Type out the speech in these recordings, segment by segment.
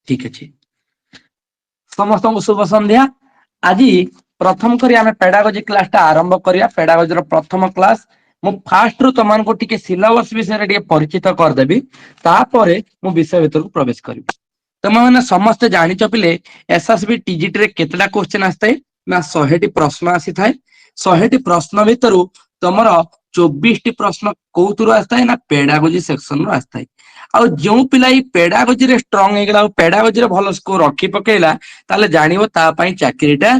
ठीक अच्छे समस्त को शुभ संध्या। आज प्रथम करी आम पेडागोजी क्लास टा आरंभ करिया। पेडागोजी प्रथम क्लास मु फास्ट रु तुम को टिके सिलेबस विषय टिके परिचित करदेबी तापरे मु विषय भीतर को प्रवेश करी। तुम मैंने समस्ते जानिच पिले एसएसबी टीजीटी रे केतला क्वेश्चन आस्ते ना 100 टी प्रश्न आसी थाए। 100 टी प्रश्न भितर तुमर 24 टी प्रश्न कोउतुरु आस्ताय ना पेडागोजी सेक्शन रु आस्ताय। आ जो पिला पेडागोजी रे स्ट्रांग हेगला पेडागोजी रे भलो स्कोर रखी पकेला ताले जानिबो ता पई चाकरीटा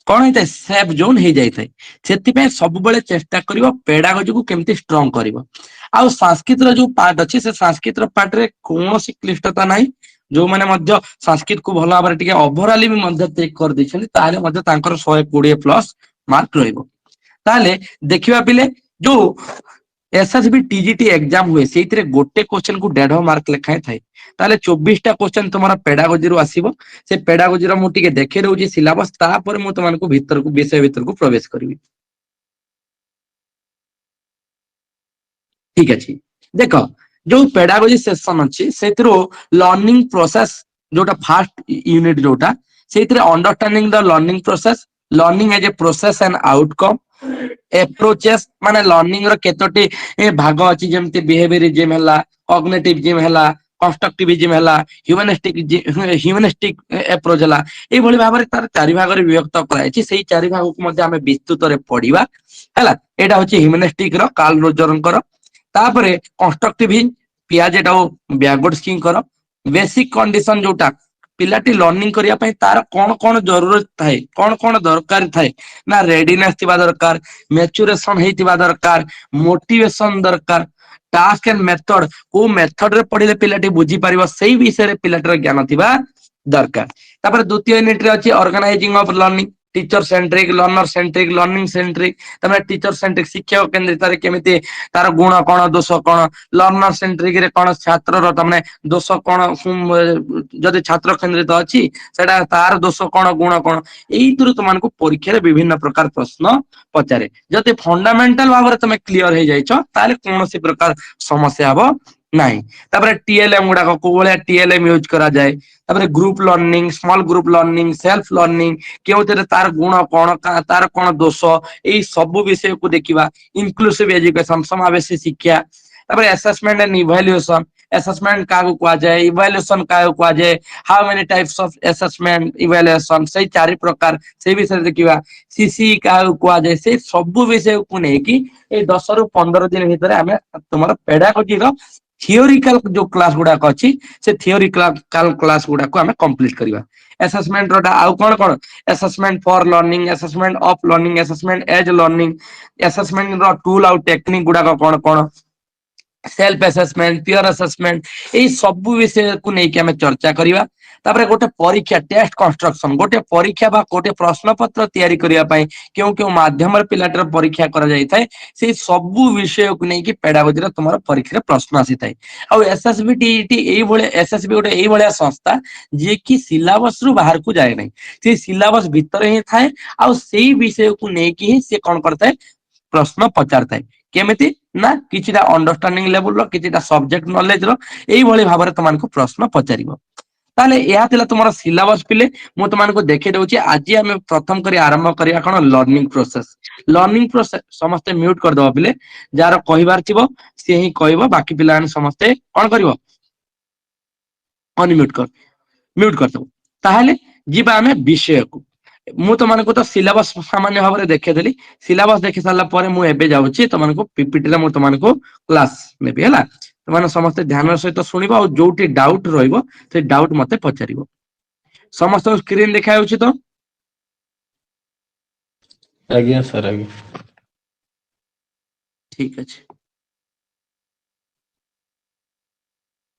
कौन होता है सेफ जोन हो जाए से सब बेले चेष्टा करिवो पेडागोजी को केमती स्ट्रांग करिवो। आ संस्कृत रो जो पार्ट अछि से संस्कृत रो पार्ट रे कोनोसी क्लिष्टता नाही। जो माने मध्य संस्कृत को भलो भाबरे टिके ओवरऑल भी मध्य चेक कर दैछन ताले मध्य तांकर 120 प्लस मार्क रहइबो। ताले देखिबा पिले जो एसएसबी टीजीटी एग्जाम हुए से गोटे क्वेश्चन को 1.5 मार्क लेखाए थाए। ताले 24 टा क्वेश्चन तुम्हारा पेडागोजी रु आसीबो। से पेडागोजी रो मु टिके देखे रहउची सिलेबस तापर मु तुमन को भीतर को विषय भीतर को प्रवेश करबी। ठीक अछि देखो जो पेडागोजी सेक्शन अछि सेतिरो लर्निंग प्रोसेस जोटा फर्स्ट यूनिट जोटा सेतिरे understanding the learning process learning as a process and outcome approaches माने लर्निंग रो केतोटी भाग अछि जेमति बिहेवियरिज्म हला कॉग्निटिविज्म हला कंस्ट्रक्टिविज्म हला ह्यूमनिस्टिक एप्रोच हला ए भली भाबरे तार चारि भाग रे विभक्त करायछि। सेही चारि भाग को मध्ये आमे विस्तृत रे पढिबा हला। एटा होछि ह्यूमनिस्टिक रो कार्ल रोजरंकर तापरे कंस्ट्रक्टिव पियाजेट और बैगोट्स्की कर बेसिक कंडीशन जोटा पिलाटी लर्निंग करिया पई तार कोन कोन जरूरत थाए कोन कोन दरकार थाए ना रेडीनेस थिबा दरकार मैच्योरेशन हेतिबा दरकार मोटिवेशन दरकार टास्क एंड मेथड को मेथड रे पढिले पिलाटी बुझी परिबो सेही विषय रे पिलाटर ज्ञान थिबा दरकार। तापर द्वितीय यूनिट रे अछि organising of learning teacher centric learner centric learning centric तमे टीचर सेंट्रिक शिक्षक केंद्रित रे केमिति तार गुण कोन दोष कोन लर्नर सेंट्रिक रे कोन छात्र रो तमने दोष कोन जदि छात्र केंद्रित अछि सेटा तार दोष कोन गुण कोन एइतुरु तुमन को परीक्षा रे विभिन्न प्रकार प्रश्न पचारे। जदि फंडामेंटल भाबरे तमे क्लियर हे जाइछो ताले कोनोसी प्रकार समस्या हबो नाही। तापर टीएलएम गुडा को बोले टीएलएम यूज करा जाए। तापर group learning small group learning self learning केउतरे तार गुण कोन तार कोन दोष एई सब विषय को देखिबा। इंक्लूसिव एजुकेशन समावेशी शिक्षा तापर assessment and evaluation assessment Kago को जाए इवैल्यूएशन कागो को जाए how many types of assessment evaluation से चारि प्रकार से विषय देखिबा। सीसी कागो को जाए से सब विषय को नै कि ए 10 रु 15 दिन भीतर हमें तुम्हारा पेडागोजी रो थियोरिकल जो क्लास गुडा को अछि से थियोरिकल क्लास गुडा को हमें कंप्लीट करबा। असेसमेंट रोटा आउ कोन कोन assessment for learning assessment of learning assessment as learning assessment रो टूल आउ टेक्निक गुडा को कोन कोन सेल्फ असेसमेंट पियर असेसमेंट ए सब विषय को नै कि हमें चर्चा करबा। तापर गोटे परीक्षा टेस्ट कंस्ट्रक्शन गोटे परीक्षा बा गोटे प्रश्न पत्र तैयारी करिया पई क्यों क्यों माध्यम रे पिलाटर परीक्षा करा जाय थाए से सब विषय को नै कि पेडागोजी रे तुम्हारा परीक्षा रे प्रश्न आसी थाए। आ एसएसबी टीटी एई भले एसएसबी गोटे एई भले संस्था जे कि सिलेबस रु बाहर को जाय नै से सिलेबस भीतर ही थाए आ सेही विषय को नै कि से कोन करताए प्रश्न पचारताए केमिति ना किछिटा अंडरस्टैंडिंग लेवल रो किछिटा सब्जेक्ट नॉलेज रो एई भली भाबरे तमान को प्रश्न पचारिबो। ताले एहा तिला तुमरा सिलेबस पिले मु तमान को देखे दउची। आज हम प्रथम करी आरंभ करिया कोन लर्निंग प्रोसेस समस्त म्यूट कर दबो पिले जार कहिबार थिबो से ही कहइबो बाकी पिला समस्त कोन करिवो अनम्यूट कर म्यूट कर दबो। ताहाले जिबा हमें विषय को मु तमान को तो सिलेबस सामान्य भाबरे देखे देली सिलेबस देखे साला परे मु एबे जाउची तमान को पीपीटी ला मु तमान को क्लास नेबी हला। तमान समस्त ध्यान सहित सुनिबो आ जोटी डाउट रहइबो से डाउट मते पचारिबो। समस्त स्क्रीन देखा होउची तो आज्ञा सर आज्ञा ठीक अछि।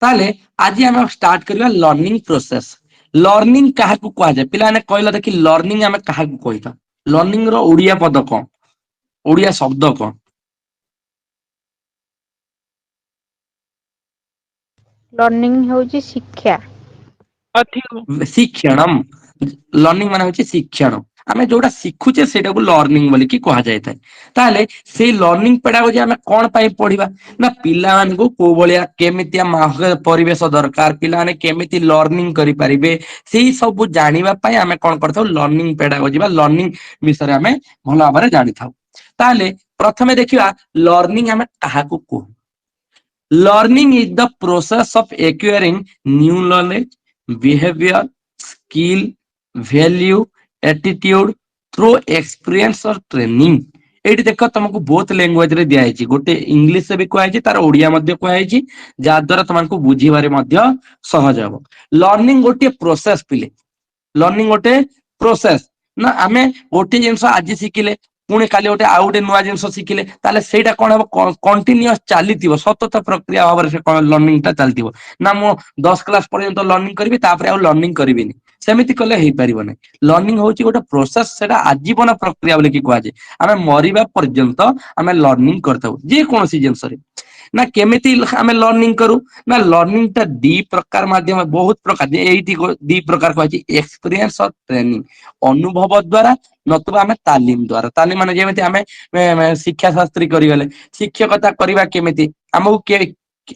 ताले आज हम स्टार्ट करबा लर्निंग प्रोसेस। लर्निंग काहा को कहा जाय पिला ने कहला देखि लर्निंग हमें काहा को कहिता लर्निंग रो ओडिया पद कोन ओडिया शब्द कोन लर्निंग होउची शिक्षा शिक्षणम लर्निंग माने होची शिक्षण ଆମେ ଯୋଉଟା ଶିଖୁଛେ ସେଇଟାକୁ ଲର୍ଣ୍ଣିଂ ବୋଲି କି କୁହାଯାଇଥାଏ। ତାହେଲେ ସେଇ ଲର୍ଣ୍ଣିଂ ପେଡାଗୋଜି ଆମେ କଣ ପାଇଁ ପଢିବା ନା ପିଲାମାନଙ୍କୁ କୋଉ ଭଳିଆ କେମିତିଆ ପରିବେଶ ଦରକାର, ପିଲାମାନେ କେମିତି ଲର୍ଣ୍ଣିଂ କରିପାରିବେ, ସେଇ ସବୁ ଜାଣିବା ପାଇଁ ଆମେ କଣ କରିଥାଉ ଲର୍ଣ୍ଣିଂ ପେଡାଗୋଜି ବା ଲର୍ଣ୍ଣିଂ ବିଷୟରେ ଆମେ ଭଲ ଭାବରେ ଜାଣିଥାଉ। ତାହେଲେ ପ୍ରଥମେ ଦେଖିବା ଲର୍ଣ୍ଣିଂ ଆମେ କାହାକୁ କହୁ। Learning is the process of acquiring new knowledge, behaviour, skill, value, attitude through experience or training। ଏଇଠି ଦେଖ ତମକୁ ବହୁତ ଲାଙ୍ଗୁଏଜ ରେ ଦିଆଯାଇଛି, ଗୋଟେ ଇଂଲିଶ ରେ ବି କୁହାଯାଇଛି, ତାର ଓଡିଆ ମଧ୍ୟ କୁହାଯାଇଛି, ଯାହା ଦ୍ୱାରା ତମକୁ ବୁଝିବାରେ ମଧ୍ୟ ସହଜ ହବ। ଲର୍ଣ୍ଣିଂ ଗୋଟିଏ ପ୍ରୋସେସ ପିଲେ, ଲର୍ଣ୍ଣିଂ ଗୋଟେ ପ୍ରୋସେସ ନା ଆମେ ଗୋଟେ ଜିନିଷ ଆଜି ଶିଖିଲେ ପୁଣି କାଲି ଗୋଟେ ଆଉ ଗୋଟେ ନୂଆ ଜିନିଷ ଶିଖିଲେ ତାହେଲେ ସେଇଟା କଣ ହବ କଣ୍ଟିନ୍ୟୁଅସ ଚାଲିଥିବ, ସତତ ପ୍ରକ୍ରିୟା ଭାବରେ ସେ ଲର୍ଣ୍ଣିଂ ଟା ଚାଲିଥିବ। ନା ମୁଁ 10 କ୍ଲାସ ପର୍ଯ୍ୟନ୍ତ ଲର୍ଣ୍ଣିଂ କରିବି ତାପରେ ଆଉ ଲର୍ଣ୍ଣିଂ କରିବିନି, ସେମିତି କଲେ ହେଇପାରିବ ନାହିଁ। ଲର୍ଣ୍ଣିଂ ହଉଛି ଗୋଟେ ପ୍ରୋସେସ, ସେଟା ଆଜୀବନ ପ୍ରକ୍ରିୟା ବୋଲି କୁହାଯାଏ। ଆମେ ମରିବା ପର୍ଯ୍ୟନ୍ତ ଆମେ ଲର୍ଣ୍ଣିଂ କରିଥାଉ ଯେକୌଣସି ଜିନିଷରେ। ନା କେମିତି ଆମେ ଲର୍ଣ୍ଣିଂ କରୁ ନା ଲର୍ଣ୍ଣିଂ ଟା ଦି ପ୍ରକାର ମାଧ୍ୟମ, ବହୁତ ପ୍ରକାର, ଏଇଠି ଦି ପ୍ରକାର କୁହାଯାଇଛି ଏକ୍ସପିରିଏନ୍ସ ଆଉ ଟ୍ରେନିଂ। ଅନୁଭବ ଦ୍ଵାରା ନতুବା ଆମେ ତାଲିମ ଦ୍ଵାରା। ତାଲିମ ମାନେ ଯେମିତି ଆମେ ଶିକ୍ଷା ଶାସ୍ତ୍ରୀ କରିଗଲେ ଶିକ୍ଷକତା କରିବା କେମିତି ଆମକୁ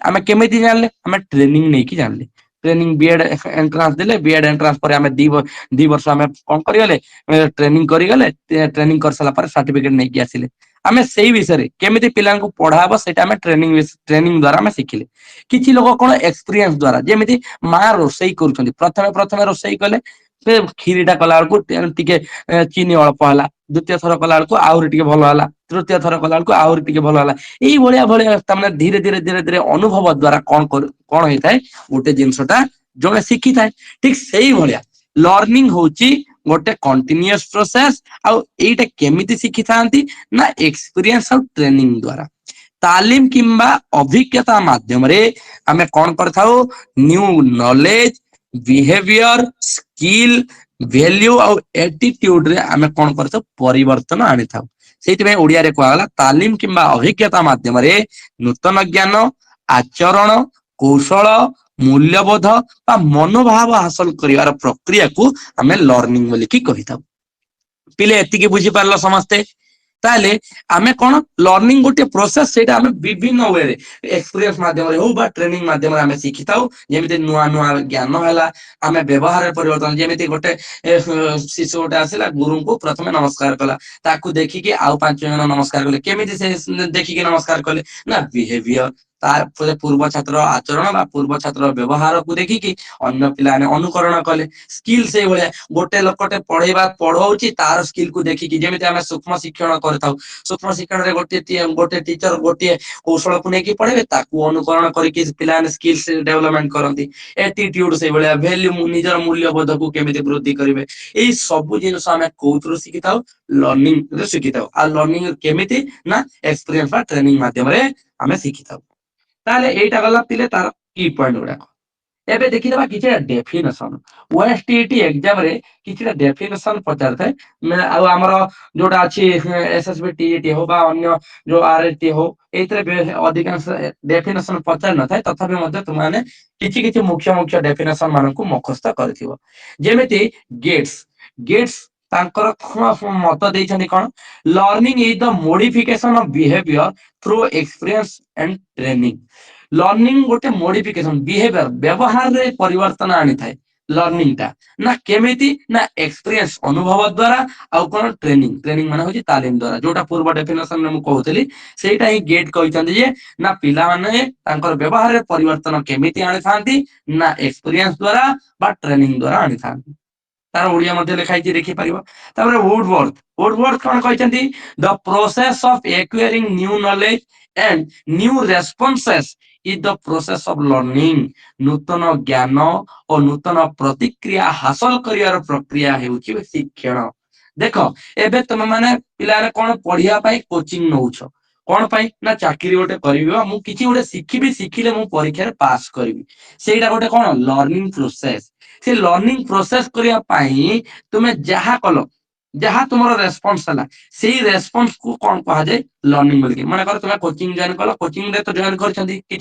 ଆମେ କେମିତି ଜାଣିଲେ, ଆମେ ଟ୍ରେନିଂ ନେଇକି ଜାଣିଲେ। ଟ୍ରେନିଂ ବିଏଡ ଏଣ୍ଟ୍ରାନ୍ସ ଦେଲେ, ବିଏଡ ଏଣ୍ଟ୍ରାନ୍ସ ପରେ ଆମେ ଦି ବର୍ଷ ଆମେ କଣ କରିଗଲେ ଟ୍ରେନିଂ କରିଗଲେ, ଟ୍ରେନିଂ କରିସାରିଲା ପରେ ସାର୍ଟିଫିକେଟ ନେଇକି ଆସିଲେ। ଆମେ ସେଇ ବିଷୟରେ କେମିତି ପିଲାଙ୍କୁ ପଢା ହବ ସେଇଟା ଆମେ ଟ୍ରେନିଂ ଦ୍ଵାରା ଆମେ ଶିଖିଲେ। କିଛି ଲୋକ କଣ ଏକ୍ସପିରିଏନ୍ସ ଦ୍ଵାରା, ଯେମିତି ମା ରୋଷେଇ କରୁଛନ୍ତି, ପ୍ରଥମେ ରୋଷେଇ କଲେ, ସେ କ୍ଷୀରିଟା କଲା ବେଳକୁ ଟିକେ ଚିନି ଅଳ୍ପ ହେଲା, ଦ୍ୱିତୀୟ ଥର କଲା ବେଳକୁ ଆହୁରି ଟିକେ ଭଲ ହେଲା, ତୃତୀୟ ଥର କଲା ବେଳକୁ ଆହୁରି ଟିକେ ଭଲ ହେଲା। ଏଇ ଭଳିଆ ତାମାନେ ଧୀରେ ଧୀରେ ଅନୁଭବ ଦ୍ଵାରା କଣ ହେଇଥାଏ ଗୋଟେ ଜିନିଷଟା ଜଣେ ଶିଖିଥାଏ। ଠିକ ସେଇଭଳିଆ ଲର୍ଣ୍ଣିଂ ହଉଛି ଗୋଟେ କଣ୍ଟିନ୍ୟୁଅସ ପ୍ରୋସେସ। ଆଉ ଏଇଟା କେମିତି ଶିଖିଥାନ୍ତି ନା ଏକ୍ସପିରିଏନ୍ସ ଆଉ ଟ୍ରେନିଂ ଦ୍ଵାରା। ତାଲିମ କିମ୍ବା ଅଭିଜ୍ଞତା ମାଧ୍ୟମରେ ଆମେ କଣ କରିଥାଉ, new knowledge, behaviour, skill, value ଆଉ ଆଟିଟ୍ୟୁଡ ରେ ଆମେ କଣ କରିଥାଉ ପରିବର୍ତ୍ତନ ଆଣିଥାଉ। ସେଇଥିପାଇଁ ଓଡିଆରେ କୁହାଗଲା ତାଲିମ କିମ୍ବା ଅଭିଜ୍ଞତା ମାଧ୍ୟମରେ ନୂତନ ଜ୍ଞାନ, ଆଚରଣ, କୌଶଳ, ମୂଲ୍ୟବୋଧ ବା ମନୋଭାବ ହାସଲ କରିବାର ପ୍ରକ୍ରିୟାକୁ ଆମେ ଲର୍ଣ୍ଣିଂ ବୋଲିକି କହିଥାଉ। ପିଲେ ଏତିକି ବୁଝିପାରିଲ ସମସ୍ତେ। ତାହେଲେ ଆମେ କଣ ଲର୍ଣ୍ଣିଂ ଗୋଟେ ପ୍ରୋସେସ, ସେଇଟା ଆମେ ବିଭିନ୍ନ ୱେରେ ଏକ୍ସପିରିଏନ୍ସ ମାଧ୍ୟମରେ ହଉ ବା ଟ୍ରେନିଂ ମାଧ୍ୟମରେ ଆମେ ଶିଖିଥାଉ। ଯେମିତି ନୂଆ ଜ୍ଞାନ ହେଲା, ଆମେ ବ୍ୟବହାରରେ ପରିବର୍ତ୍ତନ, ଯେମିତି ଗୋଟେ ଶିଶୁ ଗୋଟେ ଆସିଲା ଗୁରୁଙ୍କୁ ପ୍ରଥମେ ନମସ୍କାର କଲା, ତାକୁ ଦେଖିକି ଆଉ 5 ଜଣ ନମସ୍କାର କଲେ। କେମିତି ସେ ଦେଖିକି ନମସ୍କାର କଲେ ନା ବିହେଭିୟର, ତାପରେ ପୂର୍ବ ଛାତ୍ର ଆଚରଣ ବା ପୂର୍ବ ଛାତ୍ର ବ୍ୟବହାରକୁ ଦେଖିକି ଅନ୍ୟ ପିଲାମାନେ ଅନୁକରଣ କଲେ। ସ୍କିଲ୍ ସେଇଭଳିଆ, ଗୋଟେ ଲୋକଟେ ପଢଉଛି ତାର ସ୍କିଲ୍ କୁ ଦେଖିକି, ଯେମିତି ଆମେ ସୂକ୍ଷ୍ମ ଶିକ୍ଷଣ କରିଥାଉ, ସୂକ୍ଷ୍ମ ଶିକ୍ଷଣରେ ଗୋଟେ ଟିଚର ଗୋଟିଏ କୌଶଳକୁ ନେଇକି ପଢେଇବେ, ତାକୁ ଅନୁକରଣ କରିକି ପିଲାମାନେ ସ୍କିଲ୍ ଡେଭଲପମେଣ୍ଟ କରନ୍ତି। ଆଟିଟ୍ୟୁଡ ସେଇଭଳିଆ, ଭ୍ୟାଲ୍ୟୁ, ନିଜର ମୂଲ୍ୟବୋଧକୁ କେମିତି ବୃଦ୍ଧି କରିବେ। ଏଇ ସବୁ ଜିନିଷ ଆମେ କୋଉଥିରୁ ଶିଖିଥାଉ, ଲର୍ଣ୍ଣିଂ ରେ ଶିଖିଥାଉ। ଆଉ ଲର୍ଣ୍ଣିଂ କେମିତି ନା ଏକ୍ସପିରିଏନ୍ସ ବା ଟ୍ରେନିଂ ମାଧ୍ୟମରେ ଆମେ ଶିଖିଥାଉ। ତାହେଲେ ଏଇଟା ଗଲା ପିଲେ ତାର କି ପଏଣ୍ଟ ଗୁଡାକ। ଏବେ ଦେଖିଦେବା କିଛିଟା ଡେଫିନେସନ। ଓଏସଟିଇଟି ଏକ୍ସାମ ରେ କିଛିଟା ଡେଫିନେସନ ପଚାରିଥାଏ। ଆଉ ଆମର ଯୋଉଟା ଅଛି ଏସଏସବି ଟିଇଟି ହଉ ବା ଅନ୍ୟ ଯୋଉ ଆରଟି ହଉ, ଏଇଥିରେ ଅଧିକାଂଶ ଡେଫିନେସନ ପଚାରି ନଥାଏ, ତଥାପି ମଧ୍ୟ ତୁମମାନେ କିଛି ମୁଖ୍ୟ ଡେଫିନେସନ ମାନଙ୍କୁ ମୁଖସ୍ଥ କରିଥିବ। ଯେମିତି ଗେଟ୍ସ ତାଙ୍କର ମତ ଦେଇଛନ୍ତି କଣ, learning is the modification of behaviour through experience and training. Learning ଗୋଟେ ମୋଡିଫିକେସନ, ବିହେଭିୟର ବ୍ୟବହାରରେ ପରିବର୍ତ୍ତନ ଆଣିଥାଏ। ଲର୍ଣ୍ଣିଂ ଟା ନା କେମିତି ନା ଏକ୍ସପିରିଏନ୍ସ ଅନୁଭବ ଦ୍ଵାରା, ଆଉ କଣ ଟ୍ରେନିଂ ମାନେ ହଉଛି ତାଲିମ ଦ୍ଵାରା। ଯୋଉଟା ପୂର୍ବ ଡେଫିନେସନରେ ମୁଁ କହୁଥିଲି, ସେଇଟା ହିଁ ଗେଟ୍ କହିଛନ୍ତି ଯେ ନା ପିଲାମାନେ ତାଙ୍କର ବ୍ୟବହାରରେ ପରିବର୍ତ୍ତନ କେମିତି ଆଣିଥାନ୍ତି ନା ଏକ୍ସପିରିଏନ୍ସ ଦ୍ଵାରା ବା ଟ୍ରେନିଂ ଦ୍ଵାରା ଆଣିଥାନ୍ତି। ତାର ଓଡିଆ ମଧ୍ୟ ଲେଖା ହେଇଛି, ଦେଖିପାରିବ। ତାପରେ ଉଡୱର୍ଥ କଣ କହିଛନ୍ତି, the process of acquiring new knowledge and new responses is the process of learning. ନୂତନ ଜ୍ଞାନ ଓ ନୂତନ ପ୍ରତିକ୍ରିୟା ହାସଲ କରିବାର ପ୍ରକ୍ରିୟା ହେଉଛି ଶିକ୍ଷଣ। ଦେଖ, ଏବେ ତମେ ମାନେ ପିଲାମାନେ କଣ ପଢିବା ପାଇଁ କୋଚିଂ ନଉଛ, କଣ ପାଇଁ ନା ଚାକିରି ଗୋଟେ କରିବି, ମୁଁ କିଛି ଗୋଟେ ଶିଖିବି, ଶିଖିଲେ ମୁଁ ପରୀକ୍ଷାରେ ପାସ୍ କରିବି। ସେଇଟା ଗୋଟେ କଣ ଲର୍ଣ୍ଣିଂ ପ୍ରୋସେସ। ସେ ଲର୍ଣ୍ଣିଂ ପ୍ରୋସେସ କରିବା ପାଇଁ ତୁମେ ଯାହା କଲ, जहाँ तुम रेस्पॉन्स है से रेस्पॉन्स को कौन कह जाए लर्निंग बोलिकी मन कर तुम कोचिंग जॉइन कल कोचिंग रे तो जॉइन कर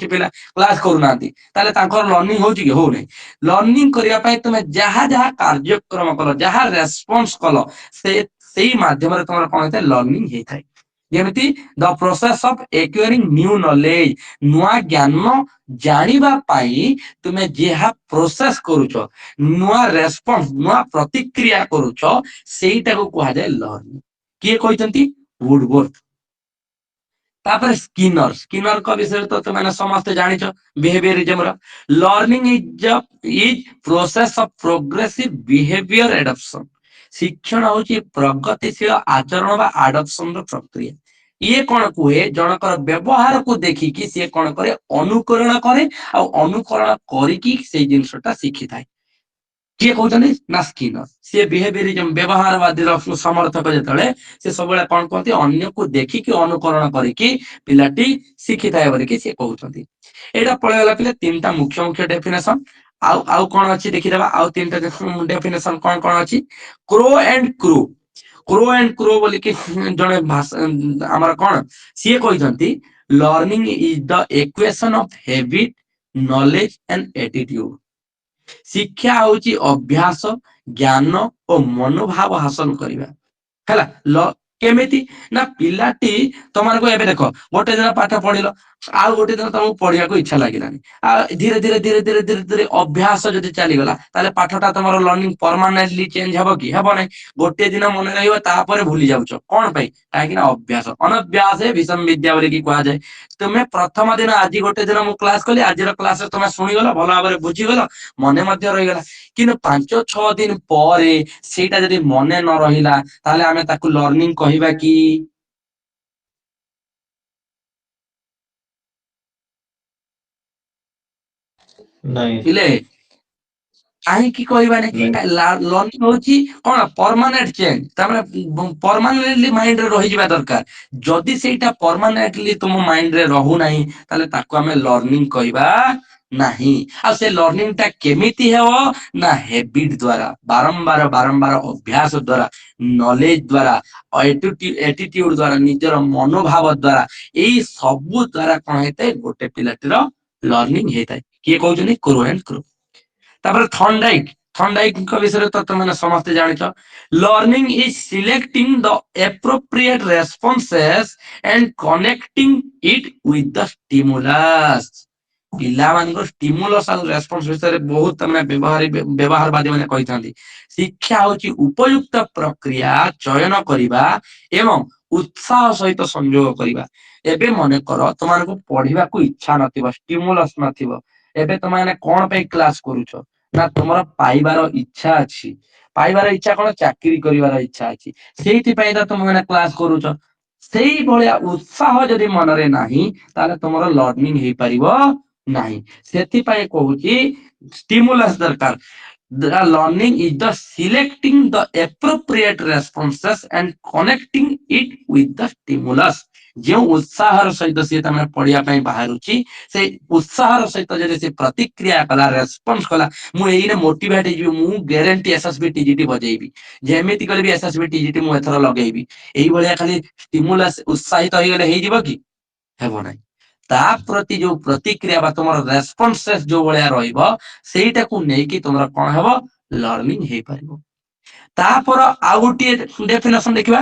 पिला क्लास करूना लर्निंग हो नहीं लर्निंग करने तुम जहाँ जहाँ कार्यक्रम कल जहाँ रेस्पॉन्स कल से माध्यम तुम कौन होता है लर्निंग होता है जेमती the process of acquiring new knowledge नुआ ज्ञान जानिबा पाई तुमे जेहा प्रोसेस करूछ नुआ रेस्पॉन्स नुआ प्रतिक्रिया करूछ सेटा को कहा जाए लर्निंग किए कहते वुडवर्थ तापर स्किनर स्किनर का विषय तो तुम समस्त जानिछ behaviourism learning is process of progressive behaviour adoption शिक्षण होची प्रगतिशील आचरण बा एडॉप्शन प्रक्रिया ये कौन कहे जनकर व्यवहार को देखिकी सी कौन करे अनुकरण करे अनुकरण करिकी से जिनसटा शिखी थाए किए कहते ना स्किनर सी बिहेवियरिज्म व्यवहारवादी समर्थक जिते से सब कौन कहते अन्य को देखिकी अनुकरण करिकी पिलाटी शिखी थाए बोलिकी सी कहते एटा पळेगला पिले तीनटा मुख्य मुख्य डेफिनेशन आउ कौन अच्छी देखीदेवा आउ तीनटा डेफिनेशन कौन कौन अच्छी क्रो एंड क्रो बोली कि जड़े आमर कौन सी कहते learning is the equation of habit knowledge and attitude शिक्षा होची अभ्यास ज्ञान और मनोभाव हासिल करबा हैला केमिति ना पिलाटी तुमको एबे देखो गोटे दिन पाठ पढ़िल आ गोटे दिन तुमको पढ़िया को इच्छा लागिलानी धीरे धीरे धीरे धीरे धीरे धीरे अभ्यास जदि चलीगला ताले पाठटा तुम लर्निंग परमानेंटली चेंज हम कि हम ना गोटे दिन मन रहा भूली जाऊच कौन पाई कहीं अभ्यास अनभ्यास विषम विद्या बोली कह जाए तुम्हें प्रथम दिन आज गोटे दिन मुझे क्लास कली आज क्लास तुम शुणीगल भल भाव बुझीगल मन रहीगला कि 5-6 दिन पर सेटा जदि मने न रहिला ताले आमे ताकू लर्निंग कहिबा कि नहीं पिले कहीं कहबा नहीं लर्निंग होची कौन परमानेंट चेंज परमानेंटली माइंड रे रही जावा दरकार जदि सेटा परमानेंटली तुम माइंड रे रहू नहीं ताले ताकू आमे लर्निंग कहबा नहीं आ से लर्निंग टा केमिति हेबो ना हैबिट द्वारा बारंबार बारंबार अभ्यास द्वारा नॉलेज द्वारा एटीट्यूड द्वारा निजर मनोभाव द्वारा यही सब द्वारा कौन होता है गोटे पिलाटीर लर्निंग होता है किए कहते क्रो एंड क्रो तापर थॉर्नडाइक विषय तो तुम समस्त जानिछ learning is selecting the appropriate responses and connecting it with the stimulus पिला मान स्टिमुलस और रेस्पॉन्स विषय बहुत व्यवहारवादी मैंने कही शिक्षा होची उपयुक्त प्रक्रिया चयन करिबा एवं उत्साह सहित संयोग करिबा एबे मने कर तुमको पढ़िबा को इच्छा नथिबो स्टिमुलस नथिबो एबे तुम कौन पे क्लास करूछ ना तुम पाइबार इच्छा अच्छी पाइबार इच्छा कौन चाकरी करिवार इच्छा अच्छी सेइथिपाई तो तुम मैंने क्लास करूछ सेई भलिया उत्साह जदि मनरे नाही ताले तुमरो लर्निंग हेई परिबो नाही सेथिपाई कहूची स्टिमुलस दरकार The learning is the selecting the appropriate responses and connecting it with the stimulus. जो उत्साह सहित सी तमें पढ़िया बाहर से उत्साह सहित जब से प्रतिक्रिया कला रेस्पॉन्स कला मुझे मोटिवेट हो ग्यारंटी एसएसबी टीजीटी बजेबी जेमिति करी एसएसबी टीजीटी मु एथर लगेबी एई भलिया खाली स्टिमुलस उत्साहित हो गले हेई कि हेबो नाही ता प्रति जो प्रतिक्रिया बा तुम रेस्पॉन्सेस जो भलिया रहिबो सेटा को नेकी तुमरा कोन हेबो लर्निंग हेई परिबो तापर आ गोटे डेफिनेशन देखिबा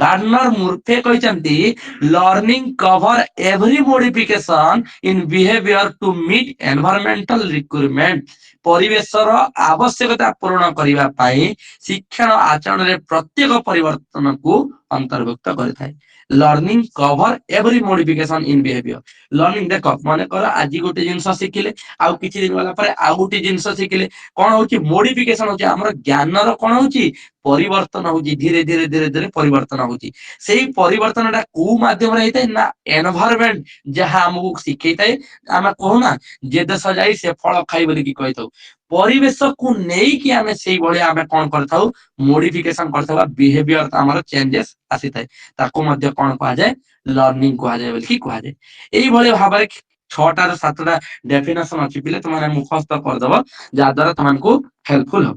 गार्डनर मुर्फे कहचंती learning cover every modification in behaviour to meet environmental requirement परिवेशर आवश्यकता पूर्ण करिबा पाई शिक्षण आचरण रे प्रत्येक परिवर्तन को अंतर्भुक्त करथाय learning cover every modification in behaviour learning देख मन कर आज गोटे जिनस शिखिले आउ किछि दिन वाला परे आउ गोटे जिनस शिखिले कोन होची मॉडिफिकेशन होची हमर ज्ञानर कोन होची परिवर्तन होची धीरे धीरे धीरे धीरे परिवर्तन होची सेही परिवर्तनटा को माध्यम रे हेतै ना एनवायरनमेंट जहा हमकु शिखैतै आमे कहूना जे देश जाई से फल खाई बोली की कहथौ परिवेश को नहीं कि आमे सेही भलिया आमे कोन करथौ मॉडिफिकेशन करथौ बिहेवियर हमर चेंजेस आसी थाए ताको मध्य कोन कहा जाय लर्निंग कहा जाय बोली की कहा जाय एई भलिया भाबरे 6टा 7टा डेफिनेशन अछि पिले तुमने मुखस्त कर दबो जा द्वारा तुमको हेल्पफुल हो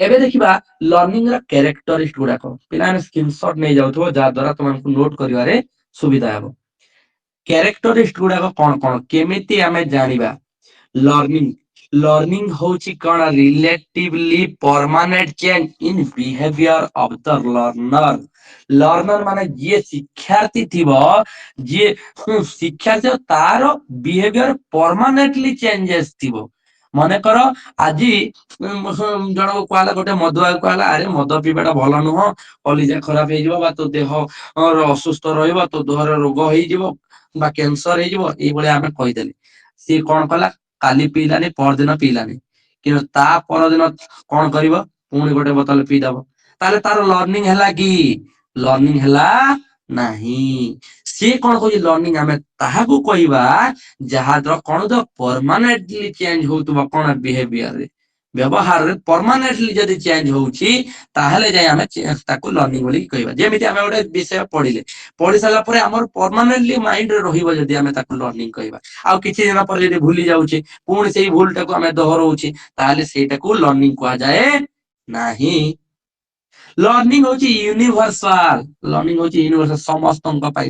ଏବେ ଦେଖିବା ଲର୍ଣ୍ଣିଂ ର କ୍ୟାରେକ୍ଟରିଷ୍ଟ ଗୁଡାକ ପିଲାମାନେ ସ୍କ୍ରିନଶଟ ନେଇ ଯାଉଥିବ ଯାହା ଦ୍ୱାରା ତୁମକୁ ନୋଟ କରିବାରେ ସୁବିଧା ହେବ। କ୍ୟାରେକ୍ଟରିଷ୍ଟ ଗୁଡାକ କଣ କଣ କେମିତି ଆମେ ଜାଣିବା? ଲର୍ଣ୍ଣିଂ ଲର୍ଣ୍ଣିଂ ହଉଛି କଣ relatively permanent change in behaviour of the learner. Learner ମାନେ ଯିଏ ଶିକ୍ଷାର୍ଥୀ ଥିବ, ଯିଏ ଶିକ୍ଷାର୍ଥୀ ତାର ବିହେଭିୟର ପରମାନେଣ୍ଟଲି ଚେଞ୍ଜେସ ଥିବ। ମନେକର ଆଜି ଜଣକୁ କୁହାଲା ଗୋଟେ ମଦୁଆକୁ କୁହାଲା ଆରେ ମଦ ପିଇବାଟା ଭଲ ନୁହଁ, କଲିଜା ଖରାପ ହେଇଯିବ ବା ତୋ ଦେହ ଅସୁସ୍ଥ ରହିବ, ତୋ ଦେହରେ ରୋଗ ହେଇଯିବ ବା କ୍ୟାନ୍ସର ହେଇଯିବ, ଏଇଭଳିଆ ଆମେ କହିଦେଲେ। ସିଏ କଣ କଲା କାଲି ପିଇଲାନି ପରଦିନ ପିଇଲାନି, କିନ୍ତୁ ତା ପରଦିନ କଣ କରିବ ପୁଣି ଗୋଟେ ବୋତଲ ପିଇଦବ। ତାହେଲେ ତାର ଲର୍ଣ୍ଣିଂ ହେଲା କି? ଲର୍ଣ୍ଣିଂ ହେଲା ନାହିଁ। ସିଏ କଣ କହୁଛି ଲର୍ଣ୍ଣିଂ ଆମେ ତାହାକୁ କହିବା ଯାହା ଦ୍ୱାରା କଣ ତ ପରମାନେଣ୍ଟଲି ଚେଞ୍ଜ ହଉଥିବ କଣ ବିହେଭିୟରରେ, ବ୍ୟବହାରରେ ପରମାନେଣ୍ଟଲି ଯଦି ଚେଞ୍ଜ ହଉଛି ତାହେଲେ ଯାଇ ଆମେ ତାକୁ ଲର୍ଣ୍ଣିଂ ବୋଲି କହିବା। ଯେମିତି ଆମେ ଗୋଟେ ବିଷୟ ପଢି ସାରିଲା ପରେ ଆମର ପରମାନେଣ୍ଟଲି ମାଇଣ୍ଡରେ ରହିବ ଯଦି ଆମେ ତାକୁ ଲର୍ଣ୍ଣିଂ କହିବା। ଆଉ କିଛି ଦିନ ପରେ ଯଦି ଭୁଲି ଯାଉଛି ପୁଣି ସେଇ ଭୁଲଟାକୁ ଆମେ ଦୋହରଉଛି ତାହେଲେ ସେଇଟାକୁ ଲର୍ଣ୍ଣିଂ କୁହାଯାଏ ନାହିଁ। ଲର୍ଣ୍ଣିଂ ହଉଛି ୟୁନିଭର୍ସାଲ, ଲର୍ଣ୍ଣିଂ ହଉଛି ୟୁନିଭର୍ସାଲ ସମସ୍ତଙ୍କ ପାଇଁ।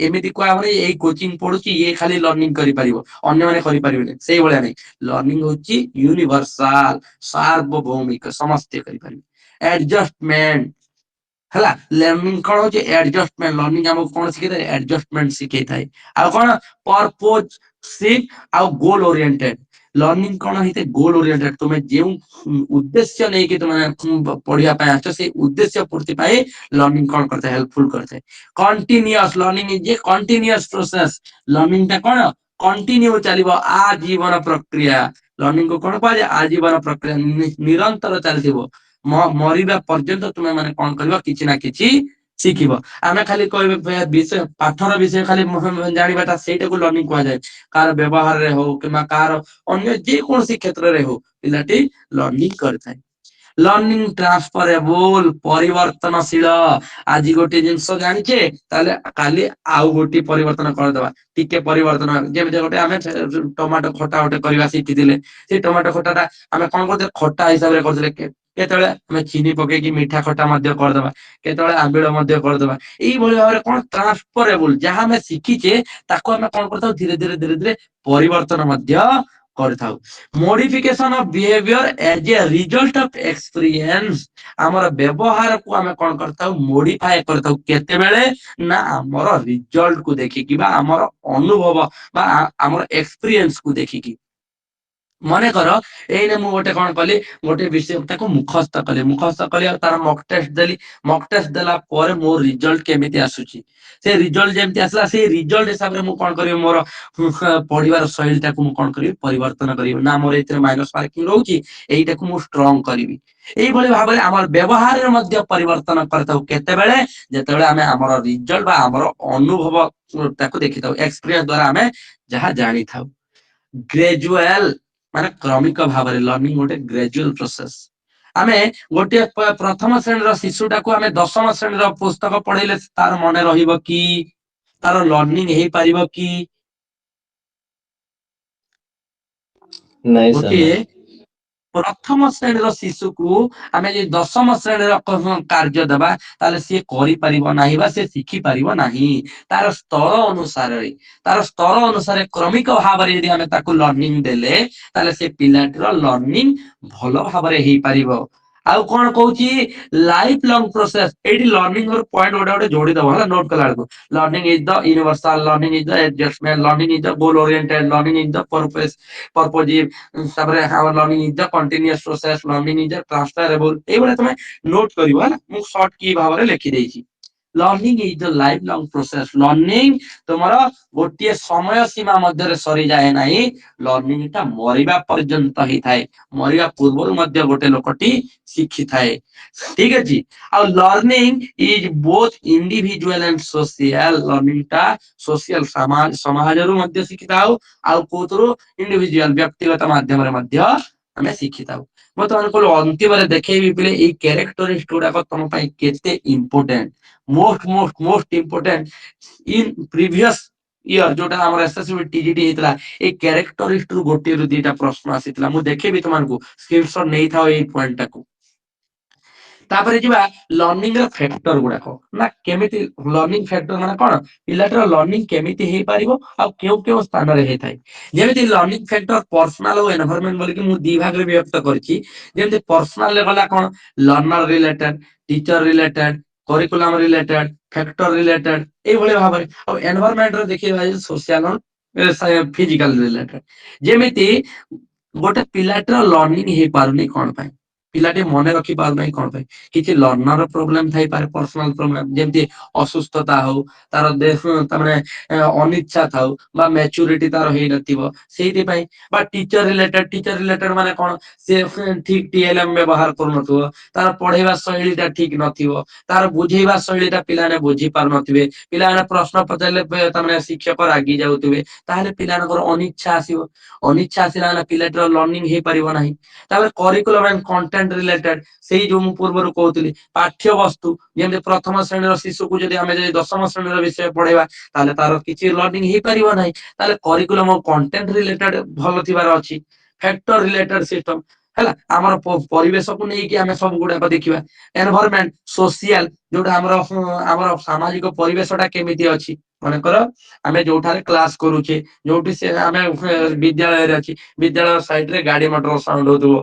ଏମିତି କୁହାହବନି ଏଇ କୋଚିଂ ପଢୁଛି ଇଏ ଖାଲି ଲର୍ଣ୍ଣିଂ କରିପାରିବ ଅନ୍ୟମାନେ କରିପାରିବେନି, ସେଇଭଳିଆ ନାହିଁ। ଲର୍ଣ୍ଣିଂ ହଉଛି ୟୁନିଭର୍ସାଲ, ସାର୍ବଭୌମିକ, ସମସ୍ତେ କରିପାରିବେ। ଆଡଜଷ୍ଟମେଣ୍ଟ ହେଲା, ଲର୍ଣ୍ଣିଂ କଣ ହଉଛି ଆଡଜଷ୍ଟମେଣ୍ଟ। ଲର୍ଣ୍ଣିଂ ଆମକୁ କଣ ଶିଖେଇଥାଏ? ଆଡଜଷ୍ଟମେଣ୍ଟ ଶିଖେଇଥାଏ। ଆଉ କଣ ପରପୋଜ ସିପ୍ ଆଉ ଗୋଲ ଓରିଏଣ୍ଟେଡ। ଲର୍ଣ୍ଣିଂ କଣ ହେଇଥାଏ? ଗୋଲ ଓରିଏଣ୍ଟେଡ। ତୁମେ ଯେଉଁ ଉଦ୍ଦେଶ୍ୟ ନେଇକି ତୁମେ ପଢିବା ପାଇଁ ଆସିଛ ସେଇ ଉଦ୍ଦେଶ୍ୟ ପୂର୍ତ୍ତି ପାଇଁ ଲର୍ଣ୍ଣିଂ କଣ କରିଥାଏ? ହେଲ୍ପଫୁଲ କରିଥାଏ। Continuous, learning is a continuous process. Learning ଟା କଣ କଣ୍ଟିନ୍ୟୁ ଚାଲିବ, ଆଜୀବନ ପ୍ରକ୍ରିୟା। ଲର୍ଣ୍ଣିଂ କୁ କଣ କୁହାଯାଏ? ଆଜୀବନ ପ୍ରକ୍ରିୟା, ନିରନ୍ତର ଚାଲିଥିବ। ମରିବା ପର୍ଯ୍ୟନ୍ତ ତୁମେ ମାନେ କଣ କରିବ? କିଛି ନା କିଛି ଶିଖିବ। ଆମେ ଖାଲି କହିବେ ବିଷୟ ପାଠର ବିଷୟ ଖାଲି ଜାଣିବାଟା ସେଇଟାକୁ ଲର୍ଣ୍ଣିଂ କୁହାଯାଏ। କାହାର ବ୍ୟବହାରରେ ହଉ କିମ୍ବା କାହାର ଅନ୍ୟ ଯେକୌଣସି କ୍ଷେତ୍ରରେ ହଉ ପିଲାଟି ଲର୍ଣ୍ଣିଂ କରିଥାଏ। ଲର୍ଣ୍ଣିଂ ଟ୍ରାନ୍ସଫରେବୁଲ, ପରିବର୍ତ୍ତନଶୀଳ। ଆଜି ଗୋଟେ ଜିନିଷ ଜାଣିଛେ ତାହେଲେ କାଲି ଆଉ ଗୋଟେ ପରିବର୍ତ୍ତନ କରିଦବା, ଟିକେ ପରିବର୍ତ୍ତନ। ଯେମିତି ଗୋଟେ ଆମେ ଟମାଟୋ ଖଟା ଗୋଟେ କରିବା ଶିଖିଥିଲେ, ସେଇ ଟମାଟୋ ଖଟାଟା ଆମେ କଣ କରୁଥିଲେ? ଖଟା ହିସାବରେ କରୁଥିଲେ। କେତେବେଳେ ଆମେ ଚିନି ପକେଇକି ମିଠା ଖଟା ମଧ୍ୟ କରିଦବା, କେତେବେଳେ ଆମ୍ବିଳ ମଧ୍ୟ କରିଦବା। ଏଇଭଳି ଭାବରେ କଣ ଟ୍ରାନ୍ସଫରେବୁଲ, ଯାହା ଆମେ ଶିଖିଛେ ତାକୁ ଆମେ କଣ କରିଥାଉ? ଧୀରେ ଧୀରେ ଧୀରେ ଧୀରେ ପରିବର୍ତ୍ତନ ମଧ୍ୟ କରିଥାଉ। Modification of behaviour age A result of experience. ଆମର ବ୍ୟବହାରକୁ ଆମେ କଣ କରିଥାଉ? ମୋଡିଫାଏ କରିଥାଉ। କେତେବେଳେ ନା ଆମର ରିଜଲ୍ଟ କୁ ଦେଖିକି ବା ଆମର ଅନୁଭବ ବା ଆମର ଏକ୍ସପିରିଏନ୍ସ କୁ ଦେଖିକି। ମନେକର ଏଇନେ ମୁଁ ଗୋଟେ କଣ କଲି, ଗୋଟେ ବିଷୟ ତାକୁ ମୁଖସ୍ଥ କଲି ଆଉ ତାର ମକ୍ ଟେଷ୍ଟ ଦେଲି। ମକ୍ ଟେଷ୍ଟ ଦେଲା ପରେ ମୋ ରିଜଲ୍ଟ କେମିତି ଆସୁଛି? ସେ ରିଜଲ୍ଟ ଯେମିତି ଆସିଲା ସେଇ ରିଜଲ୍ଟ ହିସାବରେ ମୁଁ କଣ କରିବି? ମୋର ପଢିବାର ଶୈଳୀଟାକୁ ମୁଁ କଣ କରିବି? ପରିବର୍ତ୍ତନ କରିବି। ନା ମୋର ଏଥିରେ ମାଇନସ ମାର୍କିଂ ରହୁଛି, ଏଇଟାକୁ ମୁଁ ଷ୍ଟ୍ରଙ୍ଗ କରିବି। ଏଇଭଳି ଭାବରେ ଆମର ବ୍ୟବହାରରେ ମଧ୍ୟ ପରିବର୍ତ୍ତନ କରିଥାଉ। କେତେବେଳେ? ଯେତେବେଳେ ଆମେ ଆମର ରିଜଲ୍ଟ ବା ଆମର ଅନୁଭବ ତାକୁ ଦେଖିଥାଉ, ଏକ୍ସପିରିଏନ୍ସ ଦ୍ଵାରା ଆମେ ଯାହା ଜାଣିଥାଉ। ଗ୍ରେଜୁଆଲ ମାନେ କ୍ରମିକ ଭାବରେ, ଲର୍ଣ୍ଣିଂ ଗୋଟେ ଗ୍ରେଜୁଆଲ ପ୍ରୋସେସ। ଆମେ ଗୋଟିଏ ପ୍ରଥମ ଶ୍ରେଣୀର ଶିଶୁଟାକୁ ଆମେ ଦଶମ ଶ୍ରେଣୀର ପୁସ୍ତକ ପଢେଇଲେ ତାର ମନେ ରହିବ କି? ତାର ଲର୍ଣ୍ଣିଂ ହେଇପାରିବ କି? ନାଇଁ ସାର୍ ଗୋଟିଏ ନାଇଁ। ପ୍ରଥମ ଶ୍ରେଣୀର ଶିଶୁକୁ ଆମେ ଯଦି ଦଶମ ଶ୍ରେଣୀର କାର୍ଯ୍ୟ ଦେବା ତାହେଲେ ସିଏ କରିପାରିବ ନାହିଁ ବା ସିଏ ଶିଖିପାରିବ ନାହିଁ। ତାର ସ୍ତର ଅନୁସାରେ କ୍ରମିକ ଭାବରେ ଯଦି ଆମେ ତାକୁ ଲର୍ଣ୍ଣିଂ ଦେଲେ ତାହେଲେ ସେ ପିଲାଟିର ଲର୍ଣ୍ଣିଂ ଭଲ ଭାବରେ ହେଇପାରିବ। ଆଉ କଣ କହୁଛି? Life long process. ଏଇଠି ଲର୍ଣ୍ଣିଂ ର ପଏଣ୍ଟ ଗୋଟେ ଗୋଟେ ଯୋଡିଦବ ହେଲା, ନୋଟ କଲା ବେଳକୁ। Learning is the universal, learning is the adjustment, learning is the goal oriented, learning is the purposive, ତାପରେ learning is the continuous process, learning is the transferable. ଏଇଭଳିଆ ତମେ ନୋଟ କରିବ ହେଲା, ମୁଁ ସର୍ଟ କି ଭାବରେ ଲେଖିଦେଇଛି। Learning is the life long process. Learning ତୁମର ଗୋଟିଏ ସମୟ ସୀମା ମଧ୍ୟରେ ସରିଯାଏ ନାହିଁ, ଲର୍ଣ୍ଣିଂ ଟା ମରିବା ପର୍ଯ୍ୟନ୍ତ ହେଇଥାଏ। ମରିବା ପୂର୍ବରୁ ମଧ୍ୟ ଗୋଟେ ଲୋକଟି ଶିଖିଥାଏ। ଠିକ ଅଛି। ଆଉ learning is both individual and social. Learning ଟା ସୋସିଆଲ, ସମାଜରୁ ମଧ୍ୟ ଶିଖିଥାଉ, ଆଉ କୋଉଥିରୁ? ଇଣ୍ଡିଭିଜୁଆଲ, ବ୍ୟକ୍ତିଗତ ମାଧ୍ୟମରେ ମଧ୍ୟ ଆମେ ଶିଖିଥାଉ। ମୁଁ ତମକୁ ଅନ୍ତିମରେ ଦେଖେଇବି ପିଲେ ଏଇ କ୍ୟାରେକ୍ଟରିଷ୍ଟ ଗୁଡାକ ତମ ପାଇଁ କେତେ important. Most important in previous year ଯୋଉଟା ଆମର ଏସଏସସି ଟିଜିଟି ହେଇଥିଲା ଏଇ କ୍ୟାରେକ୍ଟରିଷ୍ଟ ରୁ ଗୋଟିଏ ରୁ ଦିଟା ପ୍ରଶ୍ନ ଆସିଥିଲା। ମୁଁ ଦେଖେଇବି ତମକୁ, ସ୍କ୍ରିନଶଟ ନେଇଥାଅ ଏଇ ପଏଣ୍ଟ ଟାକୁ। ତାପରେ ଯିବା ଲର୍ଣ୍ଣିଂ ର ଫ୍ୟାକ୍ଟର ଗୁଡାକ। ନା କେମିତି ଲର୍ଣ୍ଣିଂ ଫ୍ୟାକ୍ଟର ମାନେ କଣ, ପିଲାଟିର ଲର୍ଣ୍ଣିଂ କେମିତି ହେଇପାରିବ ଆଉ କେଉଁ କେଉଁ ସ୍ଥାନରେ ହେଇଥାଏ। ଯେମିତି ଲର୍ଣ୍ଣିଂ ଫ୍ୟାକ୍ଟର ପର୍ସନାଲ ଓ ଏନଭାରମେଣ୍ଟ ବୋଲିକି ମୁଁ ଦି ଭାଗରେ ବିଭକ୍ତ କରିଛି। ଯେମିତି ପର୍ସନାଲ ଗଲା କଣ, learner related, teacher related, curriculum related, factor related, ଏଇଭଳି ଭାବରେ। ଆଉ ଏନଭାରମେଣ୍ଟ ର ଦେଖିବା ସୋସିଆଲ, ଫିଜିକାଲ ରିଲେଟେଡ। ଯେମିତି ଗୋଟେ ପିଲାଟିର ଲର୍ଣ୍ଣିଂ ହେଇପାରୁନି କଣ ପାଇଁ, ପିଲାଟି ମନେ ରଖି ପାରୁନାହିଁ କଣ ପାଇଁ, କିଛି ଲର୍ନର ପ୍ରୋବ୍ଲେମ ଥାଇପାରେ, ପର୍ସନାଲ ପ୍ରୋବ୍ଲେମ, ଯେମିତି ଅସୁସ୍ଥତା ହଉ, ତାର ଦେହ ତାମାନେ ଅନିଚ୍ଛା ଥାଉ, ବା ମ୍ୟାଚୁରିଟି ତାର ହେଇନଥିବ ସେଇଥିପାଇଁ। ବା ଟିଚର ରିଲେଟେଡ ମାନେ କଣ, ସେ ଠିକ ଟିଏଲଏମ ବ୍ୟବହାର କରୁନଥିବ, ତାର ପଢେଇବା ଶୈଳୀ ଟା ଠିକ ନଥିବ, ତାର ବୁଝେଇବା ଶୈଳୀ ଟା ପିଲାମାନେ ବୁଝି ପାରୁନଥିବେ, ପିଲାମାନେ ପ୍ରଶ୍ନ ପଚାରିଲେ ତାମାନେ ଶିକ୍ଷକ ରାଗି ଯାଉଥିବେ, ତାହେଲେ ପିଲାମାନଙ୍କର ଅନିଚ୍ଛା ଆସିବ। ଅନିଚ୍ଛା ଆସିଲା ମାନେ ପିଲାଟିର ଲର୍ଣ୍ଣିଂ ହେଇପାରିବ ନାହିଁ। ତାପରେ କରିକୁଲମ ଆଣ୍ଡ କଣ୍ଟେଣ୍ଟ ରିଲେଟେଡ, ସେଇ ଯୋଉ ମୁଁ ପୂର୍ବରୁ କହୁଥିଲି ପାଠ୍ୟ ବସ୍ତୁ, ଯେମିତି ପ୍ରଥମ ଶ୍ରେଣୀର ଶିଶୁକୁ ଯଦି ଆମେ ଯଦି ଦଶମ ଶ୍ରେଣୀର ବିଷୟ ପଢେଇବା ତାହେଲେ ତାର କିଛି ଲର୍ଣ୍ଣିଂ ହେଇପାରିବ ନାହିଁ। ତାହେଲେ କରିକୁଲମ କଣ୍ଟେଣ୍ଟ ରିଲେଟେଡ ଭଲ ଥିବାର ଅଛି। ଫ୍ୟାକ୍ଟର ରିଲେଟେଡ ସିଷ୍ଟମ ହେଲା, ଆମର ପରିବେଶକୁ ନେଇକି ଆମେ ସବୁ ଗୁଡାକ ଦେଖିବା। ଏନଭାରମେଣ୍ଟ ସୋସିଆଲ, ଯୋଉଟା ଆମର ସାମାଜିକ ପରିବେଶ ଟା କେମିତି ଅଛି। ମନେକର ଆମେ ଯୋଉଠାରେ କ୍ଲାସ କରୁଛେ, ଯୋଉଠି ସେ ଆମେ ବିଦ୍ୟାଳୟରେ ଅଛି, ବିଦ୍ୟାଳୟ ସାଇଡ ରେ ଗାଡି ମଟର ସାଉଣ୍ଡ ହଉଥିବ,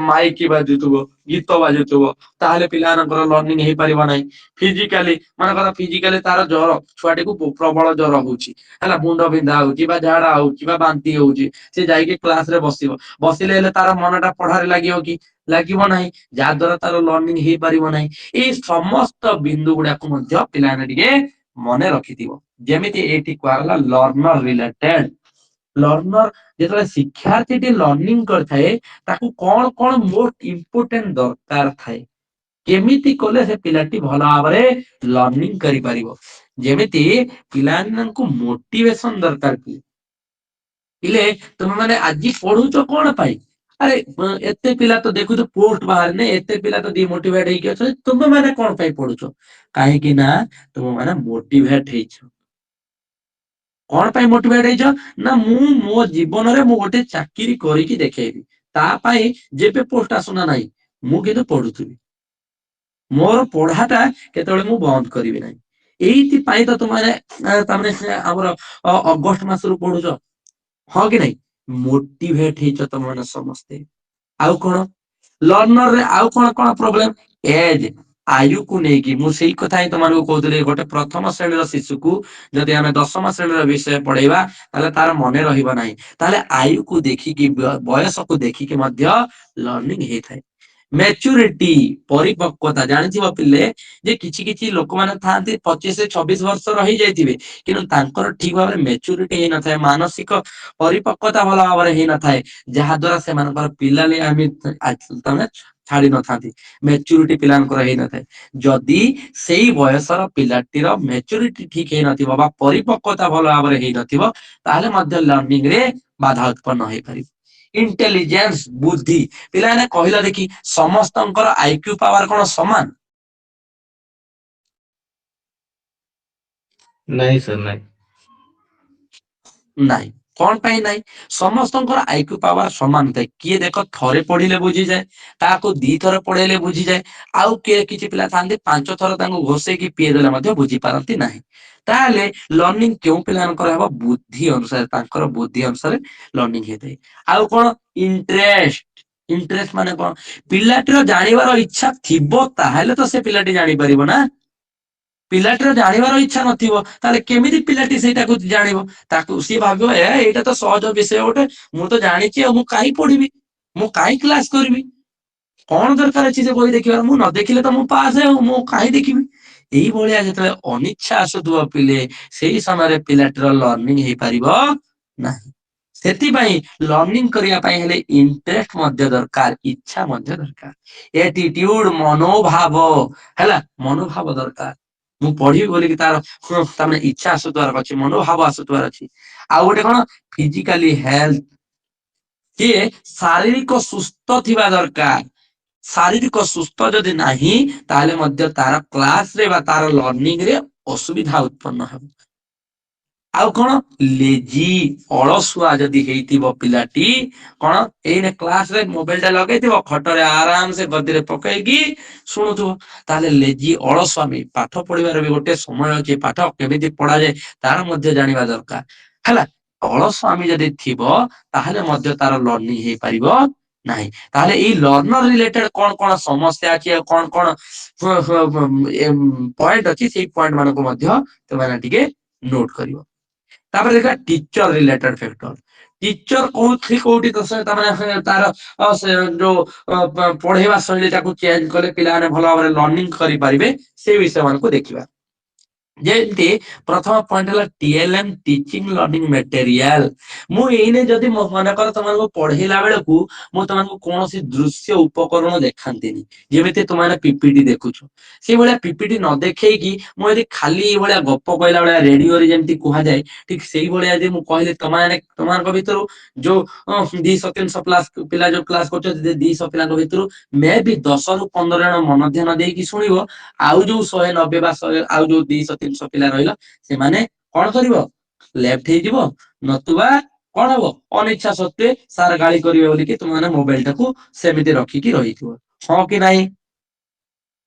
ମାଇକି ବାଜୁଥିବ, ଗୀତ ବାଜୁଥିବ, ତାହେଲେ ପିଲାମାନଙ୍କର ଲର୍ଣ୍ଣିଂ ହେଇପାରିବ ନାହିଁ। ଫିଜିକାଲି ମନେକର ଫିଜିକାଲି ତାର ଜ୍ୱର, ଛୁଆଟିକୁ ପ୍ରବଳ ଜ୍ୱର ହଉଛି ହେଲା, ମୁଣ୍ଡ ବିନ୍ଧା ହଉଛି ବା ଝାଡା ହଉଛି ବା ବାନ୍ତି ହଉଛି, ସେ ଯାଇକି କ୍ଲାସ ରେ ବସିବ, ବସିଲେ ହେଲେ ତାର ମନଟା ପଢାରେ ଲାଗିବ କି, ଲାଗିବ ନାହିଁ, ଯାହା ଦ୍ଵାରା ତାର ଲର୍ଣ୍ଣିଂ ହେଇପାରିବ ନାହିଁ। ଏଇ ସମସ୍ତ ବିନ୍ଦୁ ଗୁଡାକୁ ମଧ୍ୟ ପିଲାମାନେ ଟିକେ ମନେ ରଖିଥିବ। ଯେମିତି ଏଇଠି କୁହାଗଲା ଲର୍ନର ରିଲେଟେଡ। ଲର୍ନର ଯେତେବେଳେ ଶିକ୍ଷାର୍ଥୀଟି ଲର୍ଣ୍ଣିଂ କରିଥାଏ, ତାକୁ କଣ କଣ ମୋଷ୍ଟ ଇମ୍ପୋର୍ଟାଣ୍ଟ ଦରକାର ଥାଏ, କେମିତି କଲେ ସେ ପିଲାଟି ଭଲ ଭାବରେ ଲର୍ଣ୍ଣିଂ କରିପାରିବ। ଯେମିତି ପିଲାମାନଙ୍କୁ ମୋଟିଭେସନ ଦରକାର କି, ପିଲେ ତମେ ମାନେ ଆଜି ପଢୁଛ କଣ ପାଇଁ, ଆରେ ଏତେ ପିଲା ତ ଦେଖୁଛ ପୋଷ୍ଟ ବାହାରିନେ, ଏତେ ପିଲା ତ ଡିମୋଟିଭେଟ ହେଇକି ଅଛନ୍ତି, ତୁମେ ମାନେ କଣ ପାଇଁ ପଢୁଛ, କାହିଁକି ନା ତୁମେ ମାନେ ମୋଟିଭେଟ ହେଇଛ। କଣ ପାଇଁ ମୋଟିଭେଟ ହେଇଛ, ନା ମୁଁ ମୋ ଜୀବନରେ ମୁଁ ଗୋଟେ ଚାକିରି କରିକି ଦେଖେଇବି, ତା ପାଇଁ ଯେବେ ପୋଷ୍ଟ ଆସୁନା ନାହିଁ ମୁଁ କିନ୍ତୁ ପଢୁଥିବି, ମୋର ପଢାଟା କେତେବେଳେ ମୁଁ ବନ୍ଦ କରିବି ନାହିଁ। ଏଇଥିପାଇଁ ତ ତୁମେ ତାମାନେ ଆମର ଅଗଷ୍ଟ ମାସରୁ ପଢୁଛ, ହଁ କି ନାଇଁ, ମୋଟିଭେଟ ହେଇଛ ତମ ମାନେ ସମସ୍ତେ। ଆଉ କଣ ଲର୍ଣ୍ଣରରେ ଆଉ କଣ କଣ ପ୍ରୋବ୍ଲେମ, ଏଜ, ଆୟୁକୁ ନେଇକି। ମୁଁ ସେଇ କଥା ହିଁ ତମମାନଙ୍କୁ କହୁଥିଲି, ଗୋଟେ ପ୍ରଥମ ଶ୍ରେଣୀର ଶିଶୁକୁ ଯଦି ଆମେ ଦଶମ ଶ୍ରେଣୀର ବିଷୟ ପଢେଇବା ତାହେଲେ ତାର ମନେ ରହିବ ନାହିଁ, ତାହେଲେ ଆୟୁକୁ ଦେଖିକି, ବୟସକୁ ଦେଖିକି ମଧ୍ୟ ଲର୍ଣ୍ଣିଂ ହେଇଥାଏ। ମ୍ୟାଚୁରିଟି, ପରିପକ୍ୱତା, ଜାଣିଥିବ ପିଲେ ଯେ କିଛି କିଛି ଲୋକମାନେ ଥାଆନ୍ତି 25-26 ବର୍ଷର ହେଇଯାଇଥିବେ, କିନ୍ତୁ ତାଙ୍କର ଠିକ ଭାବରେ ମ୍ୟାଚୁରିଟି ହେଇନଥାଏ, ମାନସିକ ପରିପକ୍ୱତା ଭଲ ଭାବରେ ହେଇନଥାଏ, ଯାହା ଦ୍ଵାରା ସେମାନଙ୍କର ପିଲାଲି ଆମେ ତମେ ଛାଡି ନଥାନ୍ତି, ମ୍ୟାଚୁରିଟି ପିଲାଙ୍କର ହେଇନଥାଏ। ଯଦି ସେଇ ବୟସର ପିଲାଟିର ମ୍ୟାଚୁରିଟି ଠିକ ହେଇନଥିବ ବା ପରିପକ୍ୱତା ଭଲ ଭାବରେ ହେଇନଥିବ, ତାହେଲେ ମଧ୍ୟ ଲର୍ଣ୍ଣିଂ ରେ ବାଧା ଉତ୍ପନ୍ନ ହେଇପାରିବ। ଇଣ୍ଟେଲିଜେନ୍ସ, ବୁଦ୍ଧି, ପିଲାମାନେ କହିଲା ଦେଖି ସମସ୍ତଙ୍କର ଆଇକ୍ୟୁ ପାୱାର କଣ ସମାନ, नहीं सर नहीं। ନାଇଁ। କଣ ପାଇଁ ନାଇଁ, ସମସ୍ତଙ୍କର ଆଇକ୍ୟୁ ପାୱାର ସମାନ ଥାଏ। କିଏ ଦେଖ ଥରେ ପଢିଲେ ବୁଝିଯାଏ, କାହାକୁ 2 ଥର ପଢେଇଲେ ବୁଝିଯାଏ, ଆଉ କିଏ କିଛି ପିଲା ଥାନ୍ତି 5 ଥର ତାଙ୍କୁ ଘୋଷେଇକି ପିଏ ଦେଲେ ମଧ୍ୟ ବୁଝି ପାରନ୍ତି ନାହିଁ। ତାହେଲେ ଲର୍ଣ୍ଣିଂ କେଉଁ ପିଲାଙ୍କର ହେବ, ବୁଦ୍ଧି ଅନୁସାରେ, ତାଙ୍କର ବୁଦ୍ଧି ଅନୁସାରେ ଲର୍ଣ୍ଣିଂ ହେଇଥାଏ। ଆଉ କଣ ଇଣ୍ଟରେଷ୍ଟ, ଇଣ୍ଟରେଷ୍ଟ ମାନେ କଣ, ପିଲାଟିର ଜାଣିବାର ଇଚ୍ଛା ଥିବ ତାହେଲେ ତ ସେ ପିଲାଟି ଜାଣିପାରିବ ନା, ପିଲାଟିର ଜାଣିବାର ଇଚ୍ଛା ନଥିବ ତାହେଲେ କେମିତି ପିଲାଟି ସେଇଟାକୁ ଜାଣିବ, ତାକୁ ସିଏ ଭାବିବ ଏଇଟା ତ ସହଜ ବିଷୟ ଗୋଟେ, ମୁଁ ତ ଜାଣିଛି ଆଉ ମୁଁ କାହିଁ ପଢିବି, ମୁଁ କାହିଁ କ୍ଲାସ କରିବି, କଣ ଦରକାର ଅଛି ସେ ବହି ଦେଖିବାର, ମୁଁ ନ ଦେଖିଲେ ତ ମୁଁ ପାସ୍, ଆଉ ମୁଁ କାହିଁ ଦେଖିବି। ଏଇଭଳିଆ ଯେତେବେଳେ ଅନିଚ୍ଛା ଆସୁଥିବ ପିଲେ, ସେଇ ସମୟରେ ପିଲାଟିର ଲର୍ଣ୍ଣିଂ ହେଇପାରିବ ନାହିଁ। ସେଥିପାଇଁ ଲର୍ଣ୍ଣିଂ କରିବା ପାଇଁ ହେଲେ ଇଣ୍ଟରେଷ୍ଟ ମଧ୍ୟ ଦରକାର, ଇଚ୍ଛା ମଧ୍ୟ ଦରକାର, ଏଟିଟ୍ୟୁଡ, ମନୋଭାବ, ହେଲା, ମନୋଭାବ ଦରକାର। ମୁଁ ପଢିବି ବୋଲିକି ତାର ତାମାନେ ଇଚ୍ଛା ଆସୁଥିବାର ଅଛି, ମନୋଭାବ ଆସୁଥିବାର ଅଛି। ଆଉ ଗୋଟେ କଣ, ଫିଜିକାଲି ହେଲ୍ଥ, ସିଏ ଶାରୀରିକ ସୁସ୍ଥ ଥିବା ଦରକାର। ଶାରୀରିକ ସୁସ୍ଥ ଯଦି ନାହିଁ, ତାହେଲେ ମଧ୍ୟ ତାର କ୍ଲାସ ରେ ବା ତାର ଲର୍ଣ୍ଣିଂ ରେ ଅସୁବିଧା ଉତ୍ପନ୍ନ ହେବ। ଆଉ କଣ ଲେଜି ଅଳସୁଆ ଯଦି ହେଇଥିବ ପିଲାଟି କଣ ଏଇନେ କ୍ଲାସରେ ମୋବାଇଲ ଟା ଲଗେଇଥିବ ଖଟରେ ଆରାମ ସେ ଗଦିରେ ପକେଇକି ଶୁଣୁଥିବ ତାହେଲେ ଲେଜି ଅଳସୁଆମୀ ପାଠ ପଢିବାର ବି ଗୋଟେ ସମୟ ଅଛି ପାଠ କେମିତି ପଢାଯାଏ ତାର ମଧ୍ୟ ଜାଣିବା ଦରକାର ହେଲା ଅଳସୁଆମୀ ଯଦି ଥିବ ତାହେଲେ ମଧ୍ୟ ତାର ଲର୍ଣ୍ଣିଂ ହେଇପାରିବ ନାହିଁ ତାହେଲେ ଏଇ ଲର୍ଣ୍ଣର ରିଲେଟେଡ କଣ କଣ ସମସ୍ୟା ଅଛି ଆଉ କଣ କଣ ପଏଣ୍ଟ ଅଛି ସେଇ ପଏଣ୍ଟ ମାନଙ୍କୁ ମଧ୍ୟ ସେମାନେ ଟିକେ ନୋଟ କରିବ ତାପରେ ଦେଖିବା ଟିଚର ରିଲେଟେଡ ଫ୍ୟାକ୍ଟର ଟିଚର କୋଉଠି ତାର ସେ ଯୋଉ ପଢେଇବା ଶୈଳୀ ତାକୁ ଚେଞ୍ଜ କଲେ ପିଲାମାନେ ଭଲ ଭାବରେ ଲର୍ଣ୍ଣିଂ କରିପାରିବେ ସେ ବିଷୟ ମାନଙ୍କୁ ଦେଖିବା ଯେମିତି ପ୍ରଥମ ପଏଣ୍ଟ ହେଲା ଟିଏଲଏମ ଟିଚିଂ ଲର୍ଣ୍ଣିଂ ମେଟେରିଆଲ ମୁଁ ଏଇନେ ଯଦି ମନେକର ତମମାନଙ୍କୁ ପଢେଇଲା ବେଳକୁ ମୁଁ ତମମାନଙ୍କୁ କୌଣସି ଦୃଶ୍ୟ ଉପକରଣ ଦେଖାନ୍ତିନି ଯେମିତି ତୁମେ ପିପିଟି ଦେଖୁଛ ସେଇଭଳିଆ ପିପିଟି ନ ଦେଖେଇକି ମୁଁ ଯଦି ଖାଲି ଏଇଭଳିଆ ଗପ କହିଲା ଭଳିଆ ରେଡିଓରେ ଯେମିତି କୁହାଯାଏ ଠିକ ସେଇଭଳିଆ ଯଦି ମୁଁ କହିଲି ତମାନଙ୍କ ଭିତରୁ ଯୋଉ 200-300 ପିଲା ଯୋଉ କ୍ଲାସ କରୁଛନ୍ତି 200 ପିଲାଙ୍କ ଭିତରୁ ମେ ବି 10ରୁ 15 ଜଣ ମନ ଧ୍ୟାନ ଦେଇକି ଶୁଣିବ ଆଉ ଯୋଉ 190 ବା 100 ଆଉ ଯୋଉ 200-300 ପିଲା ରହିଲ ସେମାନେ କଣ କରିବ ଲେଫ୍ଟ ହେଇଯିବ ନତୁବା କଣ ହବ ଅନିଚ୍ଛା ସତ୍ତ୍ୱେ ସାର୍ ଗାଳି କରିବେ ବୋଲିକି ତୁମେ ମୋବାଇଲ ଟାକୁ ସେମିତି ରଖିକି ରହିଥିବ ହଁ କି ନାହିଁ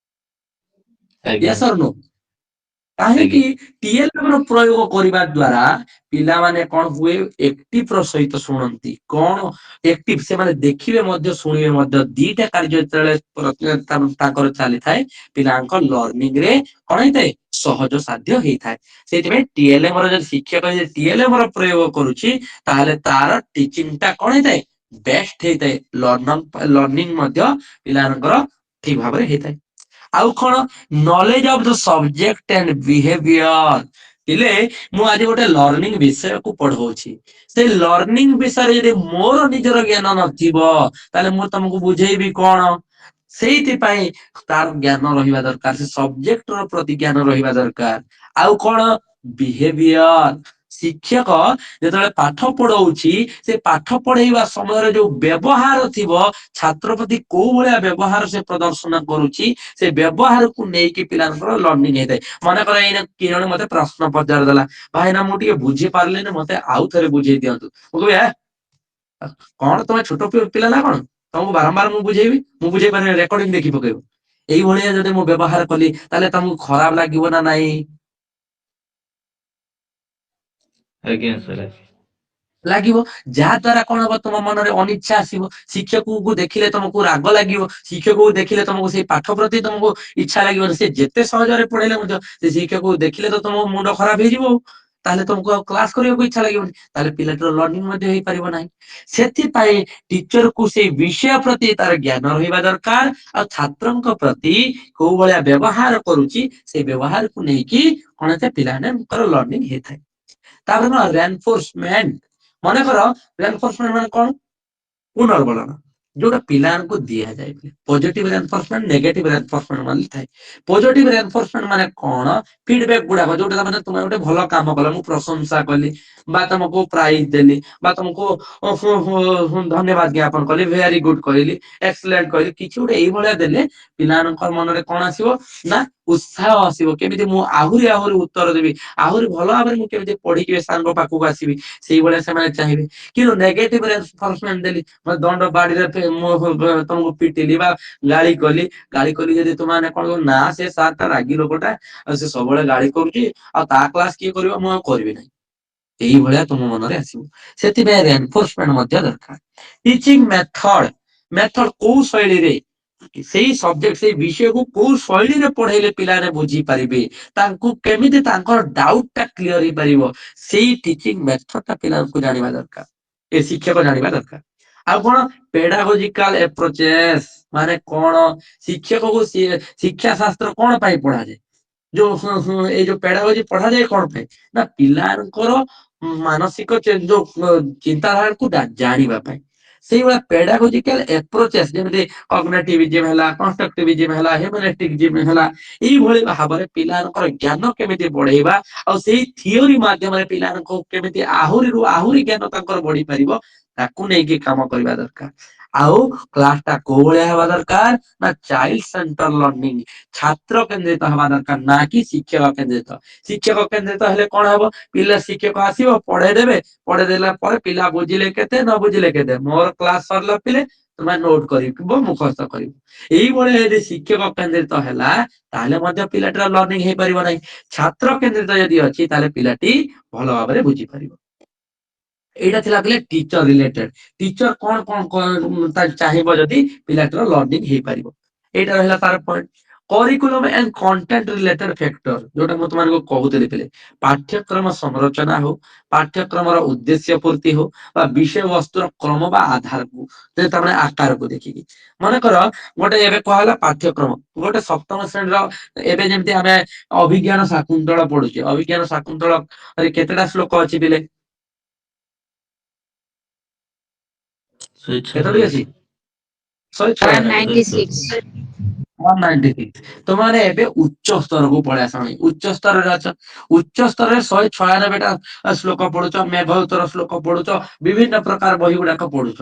ଆଜ୍ଞା ୟେସ୍ ଅର୍ ନୋ କାହିଁକି ଆଜ୍ଞା ଟିଏଲଏମ ର ପ୍ରୟୋଗ କରିବା ଦ୍ଵାରା ପିଲାମାନେ କଣ ହୁଏ ଏକ୍ଟିଭ ର ସହିତ ଶୁଣନ୍ତି କଣ ଏକ୍ଟିଭ ସେମାନେ ଦେଖିବେ ମଧ୍ୟ ଶୁଣିବେ ମଧ୍ୟ ଦିଟା କାର୍ଯ୍ୟ ଯେତେବେଳେ ତାଙ୍କର ଚାଲିଥାଏ ପିଲାଙ୍କ ଲର୍ଣ୍ଣିଂ ରେ କଣ ହେଇଥାଏ ସହଜ ସାଧ୍ୟ ହେଇଥାଏ ସେଇଥିପାଇଁ ଟିଏଲଏମ ର ଯଦି ଶିକ୍ଷକ ଯଦି ଟିଏଲଏମ ର ପ୍ରୟୋଗ କରୁଛି ତାହେଲେ ତାର ଟିଚିଂ ଟା କଣ ହେଇଥାଏ ବେଷ୍ଟ ହେଇଥାଏ ଲର୍ଣ୍ଣିଂ ମଧ୍ୟ ପିଲାମାନଙ୍କର ଠିକ ଭାବରେ ହେଇଥାଏ ଆଉ କଣ knowledge of the subject and behaviour ଥିଲେ ମୁଁ ଆଜି ଗୋଟେ ଲର୍ଣ୍ଣିଂ ବିଷୟକୁ ପଢଉଛି ସେ ଲର୍ଣ୍ଣିଂ ବିଷୟରେ ଯଦି ମୋର ନିଜର ଜ୍ଞାନ ନଥିବ ତାହେଲେ ମୁଁ ତମକୁ ବୁଝେଇବି କଣ ସେଇଥିପାଇଁ ତାର ଜ୍ଞାନ ରହିବା ଦରକାର ସେ ସବଜେକ୍ଟ ର ପ୍ରତି ଜ୍ଞାନ ରହିବା ଦରକାର ଆଉ କଣ ବିହେଭିୟର ଶିକ୍ଷକ ଯେତେବେଳେ ପାଠ ପଢଉଛି ସେ ପାଠ ପଢେଇବା ସମୟରେ ଯୋଉ ବ୍ୟବହାର ଥିବ ଛାତ୍ର ପ୍ରତି କୋଉ ଭଳିଆ ବ୍ୟବହାର ସେ ପ୍ରଦର୍ଶନ କରୁଛି ସେ ବ୍ୟବହାରକୁ ନେଇକି ପିଲାଙ୍କର ଲର୍ଣ୍ଣିଂ ହେଇଥାଏ ମନେକର ଏଇନା କିଏ ଜଣେ ମତେ ପ୍ରଶ୍ନ ପଚାରି ଦେଲା ଭାଇନା ମୁଁ ଟିକେ ବୁଝି ପାରିଲିନି ମତେ ଆଉ ଥରେ ବୁଝେଇ ଦିଅନ୍ତୁ ମୁଁ କହିବି କଣ ତମେ ଛୋଟ ପିଲା ନା କଣ ତମକୁ ବାରମ୍ବାର ମୁଁ ବୁଝେଇ ପାରିବି ରେକର୍ଡିଂ ଦେଖି ପକେଇବ ଏଇଭଳିଆ ଯଦି ମୁଁ ବ୍ୟବହାର କଲି ତାହେଲେ ତମକୁ ଖରାପ ଲାଗିବ ନା ନାହିଁ ଆଜ୍ଞା ସାର୍ ଲାଗିବ ଯାହା ଦ୍ଵାରା କଣ ହବ ତମ ମନରେ ଅନିଚ୍ଛା ଆସିବ ଶିକ୍ଷକଙ୍କୁ ଦେଖିଲେ ତମକୁ ରାଗ ଲାଗିବ ଶିକ୍ଷକଙ୍କୁ ଦେଖିଲେ ତମକୁ ସେଇ ପାଠ ପ୍ରତି ତମକୁ ଇଚ୍ଛା ଲାଗିବନି ସେ ଯେତେ ସହଜରେ ପଢେଇଲେ ମଧ୍ୟ ସେ ଶିକ୍ଷକଙ୍କୁ ଦେଖିଲେ ତ ତମ ମୁଣ୍ଡ ଖରାପ ହେଇଯିବ ତାହେଲେ ତମକୁ ଆଉ କ୍ଲାସ କରିବାକୁ ଇଚ୍ଛା ଲାଗିବନି ତାହେଲେ ପିଲାଟିର ଲର୍ଣ୍ଣିଂ ମଧ୍ୟ ହେଇପାରିବ ନାହିଁ ସେଥିପାଇଁ ଟିଚରକୁ ସେଇ ବିଷୟ ପ୍ରତି ତାର ଜ୍ଞାନ ରହିବା ଦରକାର ଆଉ ଛାତ୍ରଙ୍କ ପ୍ରତି କୋଉ ଭଳିଆ ବ୍ୟବହାର କରୁଛି ସେଇ ବ୍ୟବହାରକୁ ନେଇକି କଣ ହେଇଥାଏ ପିଲାମାନଙ୍କର ଲର୍ଣ୍ଣିଂ ହେଇଥାଏ ତାପରେ କଣ ରେନଫୋର୍ସମେଣ୍ଟ ମନେକର ରେନଫୋର୍ସମେଣ୍ଟ ମାନେ କଣ ପୁନର୍ବଳନ ଯୋଉଟା ପିଲାମାନଙ୍କୁ ଦିଆଯାଏ ପଜିଟିଭ ରେନଫୋର୍ସମେଣ୍ଟ ନେଗେଟିଭ ରେନଫୋର୍ସମେଣ୍ଟ ମାନେ ଥାଏ ପଜିଟିଭ ରେନଫୋର୍ସମେଣ୍ଟ ମାନେ କଣ ଫିଡବ୍ୟାକ ଗୁଡାକ ଯୋଉଟା ମାନେ ତୁମେ ଗୋଟେ ଭଲ କାମ କଲ ମୁଁ ପ୍ରଶଂସା କଲି ବା ତମକୁ ପ୍ରାଇଜ ଦେଲି ବା ତମକୁ ଧନ୍ୟବାଦ ଜ୍ଞାପନ କଲି ଭେରି ଗୁଡ କହିଲି ଏକ୍ସଲେଣ୍ଟ କହିଲି କିଛି ଗୋଟେ ଏଇଭଳିଆ ଦେଲେ ପିଲାମାନଙ୍କ ମନରେ କଣ ଆସିବ ନା ଉତ୍ସାହ ଆସିବ କେମିତି ମୁଁ ଆହୁରି ଉତ୍ତର ଦେବି ଆହୁରି ଭଲ ଭାବରେ ମୁଁ କେମିତି ପଢିକି ସାରଙ୍କ ପାଖକୁ ଆସିବି ସେଇଭଳିଆ ସେମାନେ ଚାହିଁବେ କିନ୍ତୁ ନେଗେଟିଭ ରେନଫୋର୍ସମେଣ୍ଟ ଦେଲି ଦଣ୍ଡ ବାଡିରେ ତମକୁ ପିଟିଲି ବା ଗାଳି କଲି ଯଦି ତୁମେ କଣ ନା ସେ ସାର୍ ଟା ରାଗି ଲୋକଟା ଆଉ ସେ ସବୁବେଳେ ଗାଳି କରୁଛି ଆଉ ତା କ୍ଲାସ କିଏ କରିବ ମୁଁ ଆଉ କରିବି ନାହିଁ ଏଇଭଳିଆ ତୁମ ମନରେ ଆସିବ ସେଥିପାଇଁ ରେନଫୋର୍ସମେଣ୍ଟ ମଧ୍ୟ ଦରକାର ଟିଚିଂ ମେଥଡ କୋଉ ଶୈଳୀରେ ସେଇ ସବଜେକ୍ଟ ସେଇ ବିଷୟକୁ କୋଉ ଶୈଳୀରେ ପଢେଇଲେ ପିଲାମାନେ ବୁଝିପାରିବେ ତାଙ୍କୁ କେମିତି ତାଙ୍କର ଡାଉଟ ଟା କ୍ଲିୟର ହେଇପାରିବ ସେଇ ଟିଚିଂ ମେଥଡ ଟା ପିଲାଙ୍କୁ ଜାଣିବା ଦରକାର ଏ ଶିକ୍ଷକ ଜାଣିବା ଦରକାର ଆଉ କଣ ପେଡାଗୋଜିକାଲ ଏପ୍ରୋଚେସ ମାନେ କଣ ଶିକ୍ଷକକୁ ଶିକ୍ଷା ଶାସ୍ତ୍ର କଣ ପାଇଁ ପଢାଯାଏ ଯୋଉ ଏଇ ଯୋଉ ପେଡାଗୋଜି ପଢାଯାଏ କଣ ପାଇଁ ନା ପିଲାଙ୍କର ମାନସିକ ଯୋଉ ଚିନ୍ତାଧାରାକୁ ଜାଣିବା ପାଇଁ ସେଇଭଳିଆ ପେଡାଗୋଜିକାଲ ଏପ୍ରୋଚେସ ଯେମିତି କଗ୍ନିଟିଭିଜମ ହେଲା କନଷ୍ଟ୍ରକ୍ଟିଭିଜମ ହେଲା ହ୍ୟୁମାନିଟିଜିମ ହେଲା ଏଇଭଳି ଭାବରେ ପିଲାଙ୍କର ଜ୍ଞାନ କେମିତି ବଢେଇବା ଆଉ ସେଇ ଥିଓରି ମାଧ୍ୟମରେ ପିଲାମାନଙ୍କୁ କେମିତି ଆହୁରିରୁ ଆହୁରି ଜ୍ଞାନ ତାଙ୍କର ବଢିପାରିବ ତାକୁ ନେଇକି କାମ କରିବା ଦରକାର ଆଉ କ୍ଲାସଟା କୋଉ ଭଳିଆ ହେବା ଦରକାର ନା ଚାଇଲ୍ଡ ସେଣ୍ଟର ଲର୍ଣ୍ଣିଂ, ଛାତ୍ର କେନ୍ଦ୍ରିତ ହେବା ଦରକାର, ନା କି ଶିକ୍ଷକ କେନ୍ଦ୍ରିତ। ଶିକ୍ଷକ କେନ୍ଦ୍ରିତ ହେଲେ କଣ ହବ, ପିଲା ଶିକ୍ଷକ ଆସିବ ପଢେଇ ଦେବେ, ପଢେଇ ଦେଲା ପରେ ପିଲା ବୁଝିଲେ କେତେ ନ ବୁଝିଲେ କେତେ, ମୋର କ୍ଲାସ ସରିଲା ପିଲେ ତମେ ନୋଟ କରିବ ମୁଖସ୍ଥ କରିବ। ଏଇଭଳିଆ ଯଦି ଶିକ୍ଷକ କେନ୍ଦ୍ରିତ ହେଲା ତାହେଲେ ମଧ୍ୟ ପିଲାଟିର ଲର୍ଣ୍ଣିଂ ହେଇପାରିବ ନାହିଁ। ଛାତ୍ର କେନ୍ଦ୍ରିତ ଯଦି ଅଛି ତାହେଲେ ପିଲାଟି ଭଲ ଭାବରେ ବୁଝିପାରିବ। ଏଇଟା ଥିଲା ପିଲେ ଟିଚର ରିଲେଟେଡ। ଟିଚର କଣ କଣ ଚାହିଁବ ଯଦି ପିଲାଟିର ଲର୍ଣ୍ଣିଂ ହେଇପାରିବ। ଏଇଟା ରହିଲା ତାର point. Curriculum and content related factor, ଯୋଉଟା ମୁଁ ତୁମମାନଙ୍କୁ କହୁଥିଲି ପିଲେ, ପାଠ୍ୟକ୍ରମ ସଂରଚନା ହଉ, ପାଠ୍ୟକ୍ରମର ଉଦ୍ଦେଶ୍ୟ ପୂର୍ତ୍ତି ହଉ, ବା ବିଷୟ ବସ୍ତୁର କ୍ରମ ବା ଆଧାରକୁ, ତାମାନେ ଆକାରକୁ ଦେଖିକି। ମନେକର ଗୋଟେ ଏବେ କୁହାଗଲା ପାଠ୍ୟକ୍ରମ, ଗୋଟେ ସପ୍ତମ ଶ୍ରେଣୀର, ଏବେ ଯେମିତି ଆମେ ଅଭିଜ୍ଞାନ ଶାକୁନ୍ତଳ ପଢୁଛେ, ଅଭିଜ୍ଞାନ ଶାକୁନ୍ତଳ କେତେଟା ଶ୍ଲୋକ ଅଛି ପିଲେ, କେତୋଟି ଅଛି? 196। 196। 196। ତୁମମାନେ ଏବେ ଉଚ୍ଚ ସ୍ତରକୁ ପଳେଇ ଆସଣି, ଉଚ୍ଚ ସ୍ତରରେ ଅଛ। ଉଚ୍ଚ ସ୍ତରରେ 196ଟା ଶ୍ଲୋକ ପଢୁଛ, ମେଘଉତ୍ତର ଶ୍ଲୋକ ପଢୁଛ, ବିଭିନ୍ନ ପ୍ରକାର ବହି ଗୁଡାକ ପଢୁଛ।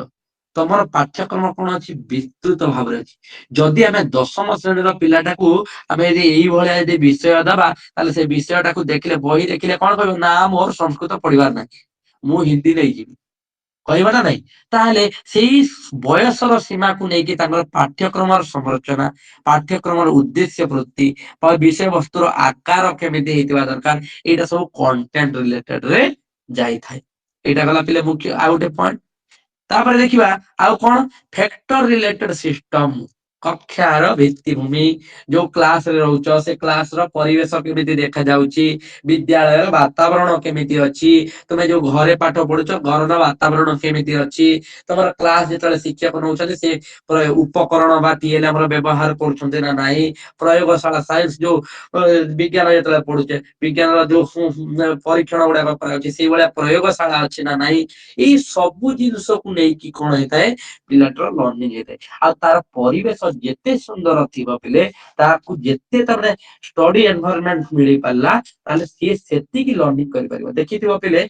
ତମର ପାଠ୍ୟକ୍ରମ କଣ ଅଛି, ବିସ୍ତୃତ ଭାବରେ ଅଛି। ଯଦି ଆମେ ଦଶମ ଶ୍ରେଣୀର ପିଲାଟାକୁ ଆମେ ଯଦି ଏଇଭଳିଆ ଯଦି ବିଷୟ ଦବା, ତାହେଲେ ସେ ବିଷୟଟାକୁ ଦେଖିଲେ, ବହି ଦେଖିଲେ କଣ କହିବ, ନା ମୋର ସଂସ୍କୃତ ପଢିବାର ନାହିଁ, ମୁଁ ହିନ୍ଦୀ ନେଇଯିବି, କହିବ ନା ନାଇଁ? ତାହେଲେ ସେଇ ବୟସର ସୀମାକୁ ନେଇକି ତାଙ୍କର ପାଠ୍ୟକ୍ରମର ସଂରଚନା, ପାଠ୍ୟକ୍ରମର ଉଦ୍ଦେଶ୍ୟ ବୃତ୍ତି, ବିଷୟବସ୍ତୁର ଆକାର କେମିତି ହେଇଥିବା ଦରକାର, ଏଇଟା ସବୁ କଣ୍ଟେଣ୍ଟ ରିଲେଟେଡ ରେ ଯାଇଥାଏ। ଏଇଟା ଗଲା ପିଲେ ମୁଖ୍ୟ ଆଉ ଗୋଟେ ପଏଣ୍ଟ। ତାପରେ ଦେଖିବା ଆଉ କଣ, ଫ୍ୟାକ୍ଟର ରିଲେଟେଡ ସିଷ୍ଟମ, କକ୍ଷାର ଭିତ୍ତିଭୂମି, ଯୋଉ କ୍ଲାସରେ ରହୁଛ ସେ କ୍ଲାସର ପରିବେଶ କେମିତି ଦେଖାଯାଉଛି, ବିଦ୍ୟାଳୟର ବାତାବରଣ କେମିତି ଅଛି, ତମେ ଯୋଉ ଘରେ ପାଠ ପଢୁଛ ଘରର ବାତାବରଣ କେମିତି ଅଛି, ତମର କ୍ଲାସ ଯେତେବେଳେ ଶିକ୍ଷକ ନଉଛନ୍ତି ସେ ଉପକରଣ ବା ଟିଏଲ ଆମର ବ୍ୟବହାର କରୁଛନ୍ତି ନା ନାହିଁ, ପ୍ରୟୋଗଶାଳା ସାଇନ୍ସ ଯୋଉ ବିଜ୍ଞାନ ଯେତେବେଳେ ପଢୁଛେ, ବିଜ୍ଞାନର ଯୋଉ ପରୀକ୍ଷଣ ଗୁଡାକ କରାଯାଉଛି ସେଇଭଳିଆ ପ୍ରୟୋଗଶାଳା ଅଛି ନା ନାହିଁ, ଏଇ ସବୁ ଜିନିଷକୁ ନେଇକି କଣ ହେଇଥାଏ, ପିଲାଟିର ଲର୍ଣ୍ଣିଂ ହେଇଥାଏ। ଆଉ ତାର ପରିବେଶ ଯେତେ ସୁନ୍ଦର ଥିବ ପିଲେ, ତାକୁ ଯେତେ ତାମାନେ ଷ୍ଟଡି ଏନଭାରନମେଣ୍ଟ ମିଳି ପାରିଲା, ତାହେଲେ ସିଏ ସେତିକି ଲର୍ଣ୍ଣିଂ କରିପାରିବ। ଦେଖିଥିବ ପିଲେ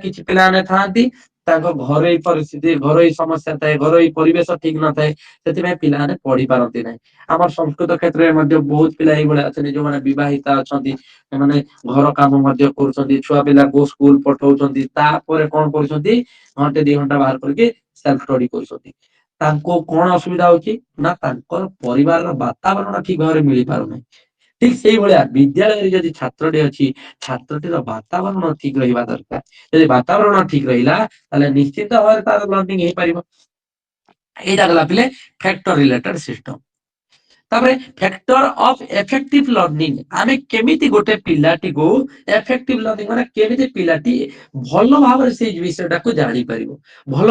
କିଛି ପିଲାମାନେ ଥାଆନ୍ତି ତାଙ୍କ ଘରୋଇ ପରିସ୍ଥିତି, ଘରୋଇ ସମସ୍ୟା ଥାଏ, ଘରୋଇ ପରିବେଶ ଠିକ ନଥାଏ, ସେଥିପାଇଁ ପିଲାମାନେ ପଢି ପାରନ୍ତି ନାହିଁ। ଆମର ସଂସ୍କୃତ କ୍ଷେତ୍ରରେ ମଧ୍ୟ ବହୁତ ପିଲା ଏଇଭଳିଆ ଅଛନ୍ତି ଯୋଉମାନେ ବିବାହିତା ଅଛନ୍ତି, ସେମାନେ ଘର କାମ ମଧ୍ୟ କରୁଛନ୍ତି, ଛୁଆ ପିଲାକୁ ସ୍କୁଲ ପଠଉଛନ୍ତି, ତାପରେ କଣ କରୁଛନ୍ତି, ଘଣ୍ଟେ 2 ଘଣ୍ଟା ବାହାର କରିକି ସେଲ୍ଫ ଷ୍ଟଡି କରୁଛନ୍ତି। ତାଙ୍କୁ କଣ ଅସୁବିଧା ହଉଛି ନା ତାଙ୍କର ପରିବାରର ବାତାବରଣ ଠିକ ଭାବରେ ମିଳିପାରୁନାହିଁ। ଠିକ ସେଇଭଳିଆ ବିଦ୍ୟାଳୟରେ ଯଦି ଛାତ୍ରଟି ଅଛି, ଛାତ୍ରଟିର ବାତାବରଣ ଠିକ ରହିବା ଦରକାର। ଯଦି ବାତାବରଣ ଠିକ ରହିଲା ତାହେଲେ ନିଶ୍ଚିତ ଭାବରେ ତାର ଲର୍ଣ୍ଣିଂ ହେଇପାରିବ। ଏଇଟା ଗଲା ପିଲେ ଫ୍ୟାକ୍ଟର ରିଲେଟେଡ ସିଷ୍ଟମ। ତାପରେ ଫ୍ୟାକ୍ଟର ଅଫ ଏଫେକ୍ଟିଭ ଲର୍ଣ୍ଣିଂ, ଆମେ କେମିତି ଗୋଟେ ପିଲାଟିକୁ ଏଫେକ୍ଟିଭ ଲର୍ଣ୍ଣିଂ ମାନେ କେମିତି ପିଲାଟି ଭଲ ଭାବରେ ସେଇ ବିଷୟଟାକୁ ଜାଣିପାରିବ, ଭଲ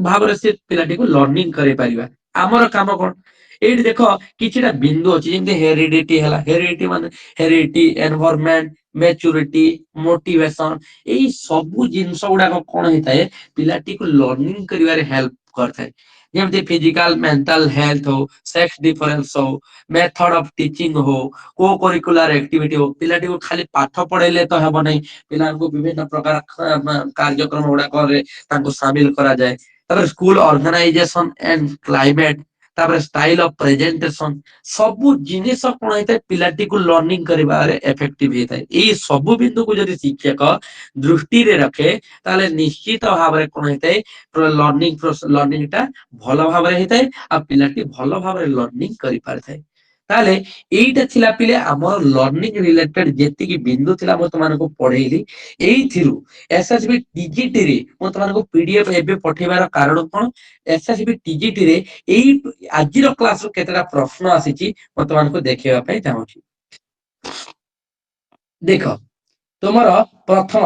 ଭାବରେ ସେ ପିଲାଟିକୁ ଲର୍ଣ୍ଣିଂ କରିପାରିବା। ଆମର କାମ କଣ, ଏଇଠି ଦେଖ କିଛିଟା ବିନ୍ଦୁ ଅଛି, ଯେମିତି ହେରିଡିଟି ହେଲା, ହେରିଡିଟି ମାନେ ହେରିଡିଟି, ଏନଭାରନମେଣ୍ଟ, ମେଚୁରିଟି, ମୋଟିଭେସନ, ଏଇ ସବୁ ଜିନିଷ ଗୁଡାକ କଣ ହେଇଥାଏ, ପିଲାଟିକୁ ଲର୍ଣ୍ଣିଂ କରିବାରେ ହେଲ୍ପ କରିଥାଏ। ଯେମିତି ଫିଜିକାଲ ମେଣ୍ଟାଲ ହେଲ୍ଥ ହଉ, ସେକ୍ସ ଡିଫରେନ୍ସ ହଉ, ମେଥଡ ଅଫ ଟିଚିଂ ହଉ, କୋ କରିକୁଲାର ଆକ୍ଟିଭିଟି ହଉ, ପିଲାଟିକୁ ଖାଲି ପାଠ ପଢେଇଲେ ତ ହେବ ନାହିଁ, ପିଲାଙ୍କୁ ବିଭିନ୍ନ ପ୍ରକାର କାର୍ଯ୍ୟକ୍ରମ ଗୁଡାକରେ ତାଙ୍କୁ ସାମିଲ କରାଯାଏ। ତାପରେ ସ୍କୁଲ ଅର୍ଗାନାଇଜେସନ ଆଣ୍ଡ କ୍ଲାଇମେଟ, ତାପରେ ଷ୍ଟାଇଲ ଅଫ ପ୍ରେଜେଣ୍ଟେସନ, ସବୁ ଜିନିଷ କଣ ହେଇଥାଏ, ପିଲାଟିକୁ ଲର୍ଣ୍ଣିଂ କରିବାରେ ଏଫେକ୍ଟିଭ ହେଇଥାଏ। ଏଇ ସବୁ ବିନ୍ଦୁକୁ ଯଦି ଶିକ୍ଷକ ଦୃଷ୍ଟିରେ ରଖେ ତାହେଲେ ନିଶ୍ଚିତ ଭାବରେ କଣ ହେଇଥାଏ, ଲର୍ଣ୍ଣିଂ ଟା ଭଲ ଭାବରେ ହେଇଥାଏ, ଆଉ ପିଲାଟି ଭଲ ଭାବରେ ଲର୍ଣ୍ଣିଂ କରିପାରିଥାଏ। ତାହେଲେ ଏଇଟା ଥିଲା ପିଲେ ଆମର ଲର୍ଣ୍ଣିଂ ରିଲେଟେଡ ଯେତିକି ବିନ୍ଦୁ ଥିଲା ମୁଁ ତୁମମାନଙ୍କୁ ପଢେଇଲି। ଏଇଥିରୁ ଏସଏସବି ଟିଜିଟି ରେ ମୁଁ ତୁମମାନଙ୍କୁ ପିଡିଏଫ ଏବେ ପଠେଇବାର କାରଣ କଣ, ଏସଏସବି ଟିଜିଟି ରେ ଏଇ ଆଜିର କ୍ଲାସରୁ କେତେଟା ପ୍ରଶ୍ନ ଆସିଛି ମୁଁ ତୁମମାନଙ୍କୁ ଦେଖେଇବା ପାଇଁ ଚାହୁଁଛି। ଦେଖ ତୁମର ପ୍ରଥମ